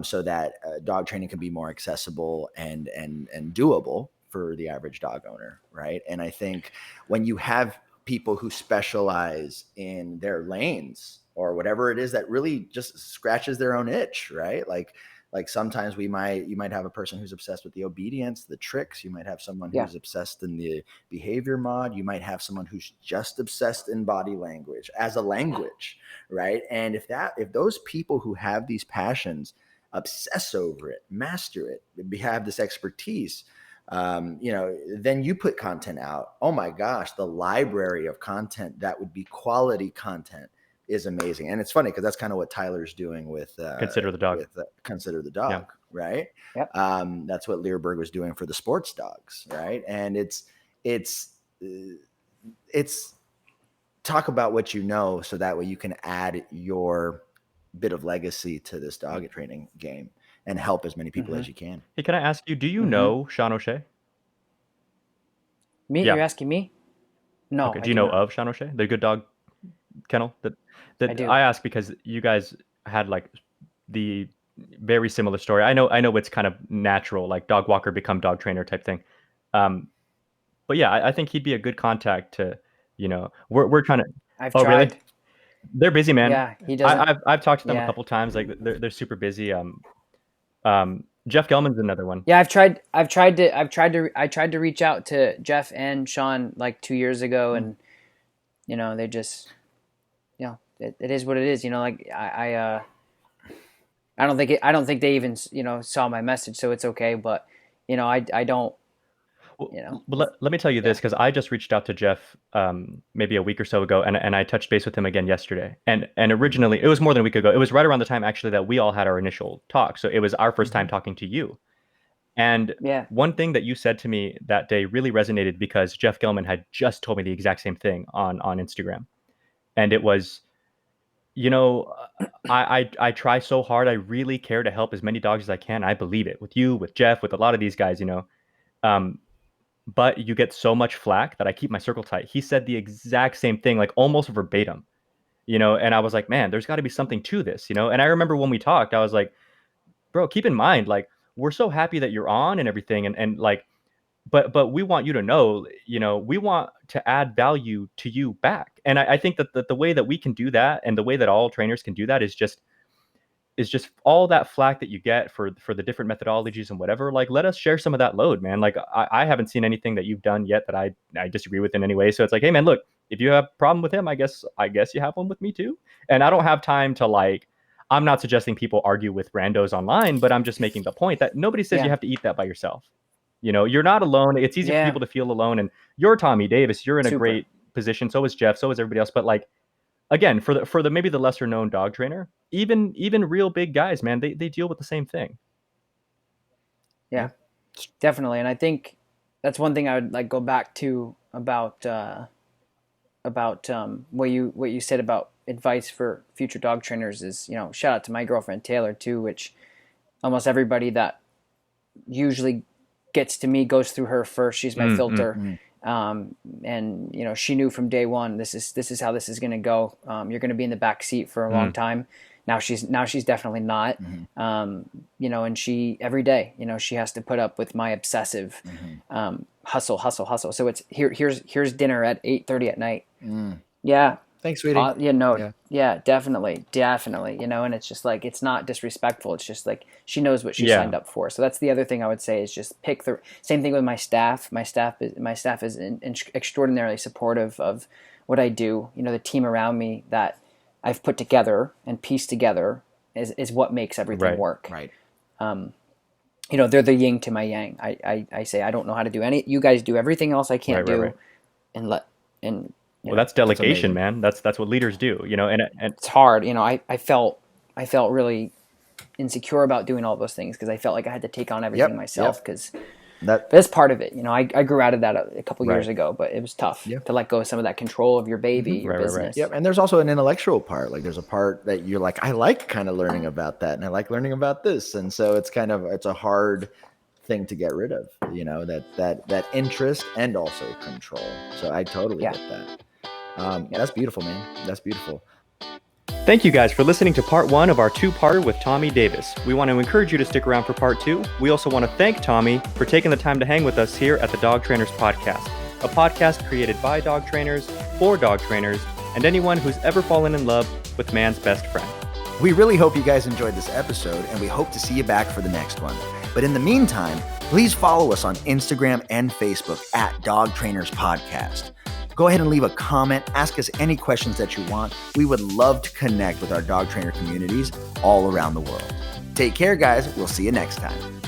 [SPEAKER 1] so that dog training can be more accessible and doable for the average dog owner, right? And I think when you have people who specialize in their lanes or whatever it is that really just scratches their own itch, right? Like sometimes you might have a person who's obsessed with the obedience, the tricks. You might have someone who's obsessed in the behavior mod. You might have someone who's just obsessed in body language as a language, right? And if those people who have these passions obsess over it, master it, have this expertise, then you put content out. Oh my gosh, the library of content that would be quality content is amazing. And it's funny because that's kind of what Tyler's doing with
[SPEAKER 2] Consider the Dog.
[SPEAKER 1] Consider the Dog, right? That's what Learberg was doing for the sports dogs, right? And it's talk about what you know, so that way you can add your bit of legacy to this dog training game and help as many people as you can.
[SPEAKER 2] Hey, can I ask you, do you know Sean O'Shea?
[SPEAKER 3] Me? You're asking me? No.
[SPEAKER 2] Okay. Do you know of Sean O'Shea, the Good Dog Kennel? I ask because you guys had like the very similar story. I know it's kind of natural, like dog walker become dog trainer type thing. But yeah, I think he'd be a good contact to, we're trying to.
[SPEAKER 3] I've tried. Really?
[SPEAKER 2] They're busy, man.
[SPEAKER 3] Yeah, he does.
[SPEAKER 2] I've talked to them a couple times. Like they're super busy. Jeff Gelman's another one.
[SPEAKER 3] Yeah, I tried to reach out to Jeff and Sean like 2 years ago, and they just, it is what it is. Like I don't think they even saw my message, so it's okay. But I don't.
[SPEAKER 2] Well, let me tell you this, because I just reached out to Jeff maybe a week or so ago, and I touched base with him again yesterday. And originally, it was more than a week ago. It was right around the time actually that we all had our initial talk. So it was our first time talking to you. And one thing that you said to me that day really resonated, because Jeff Gelman had just told me the exact same thing on Instagram. And it was, I try so hard. I really care to help as many dogs as I can. I believe it with you, with Jeff, with a lot of these guys, but you get so much flack that I keep my circle tight. He said the exact same thing, like almost verbatim, and I was like, man, there's got to be something to this, and I remember when we talked, I was like, bro, keep in mind, like, we're so happy that you're on and everything. And like, but we want you to know, we want to add value to you back. And I think that the way that we can do that, and the way that all trainers can do that, is just all that flack that you get for the different methodologies and whatever. Like, let us share some of that load, man. Like, I haven't seen anything that you've done yet that I disagree with in any way. So it's like, hey man, look, if you have a problem with him, I guess you have one with me too. And I don't have time to like, I'm not suggesting people argue with randos online, but I'm just making the point that nobody says you have to eat that by yourself. You know, you're not alone. It's easy for people to feel alone. And you're Tommy Davis. You're in a great position. So is Jeff. So is everybody else. But like, again, for the maybe the lesser known dog trainer, even real big guys, man, they deal with the same thing.
[SPEAKER 3] Yeah, definitely. And I think that's one thing I would like go back to about what you said about advice for future dog trainers is, you know, shout out to my girlfriend Taylor too, which almost everybody that usually gets to me goes through her first. She's my filter. And you know, she knew from day one, this is how this is going to go. You're going to be in the back seat for a long time. Now she's definitely not. You know, and she every day, you know, she has to put up with my obsessive hustle. So it's here's dinner at 8:30 at night. Yeah.
[SPEAKER 1] Thanks, sweetie.
[SPEAKER 3] Yeah, definitely. You know, and it's just like, it's not disrespectful. It's just like, she knows what she signed up for. So that's the other thing I would say is just pick the same thing with my staff. My staff is extraordinarily supportive of what I do. You know, the team around me that I've put together and pieced together is what makes everything work.
[SPEAKER 1] Right.
[SPEAKER 3] You know, they're the yin to my yang. I say, I don't know how to do any, you guys do everything else I can't do. And
[SPEAKER 2] well, that's delegation, man. That's what leaders do, you know, and
[SPEAKER 3] it's hard. You know, I felt really insecure about doing all those things because I felt like I had to take on everything myself because that's part of it. You know, I grew out of that a couple years ago, but it was tough to let go of some of that control of your baby, your business.
[SPEAKER 1] Yep. And there's also an intellectual part. Like there's a part that you're like, I like kind of learning about that and I like learning about this. And so it's a hard thing to get rid of, you know, that interest and also control. So I totally get that. That's beautiful, man. That's beautiful.
[SPEAKER 2] Thank you guys for listening to part 1 of our 2-parter with Tommy Davis. We want to encourage you to stick around for part 2. We also want to thank Tommy for taking the time to hang with us here at the Dog Trainers Podcast, a podcast created by dog trainers, for dog trainers, and anyone who's ever fallen in love with man's best friend.
[SPEAKER 1] We really hope you guys enjoyed this episode, and we hope to see you back for the next one. But in the meantime, please follow us on Instagram and Facebook at Dog Trainers Podcast. Go ahead and leave a comment. Ask us any questions that you want. We would love to connect with our dog trainer communities all around the world. Take care, guys. We'll see you next time.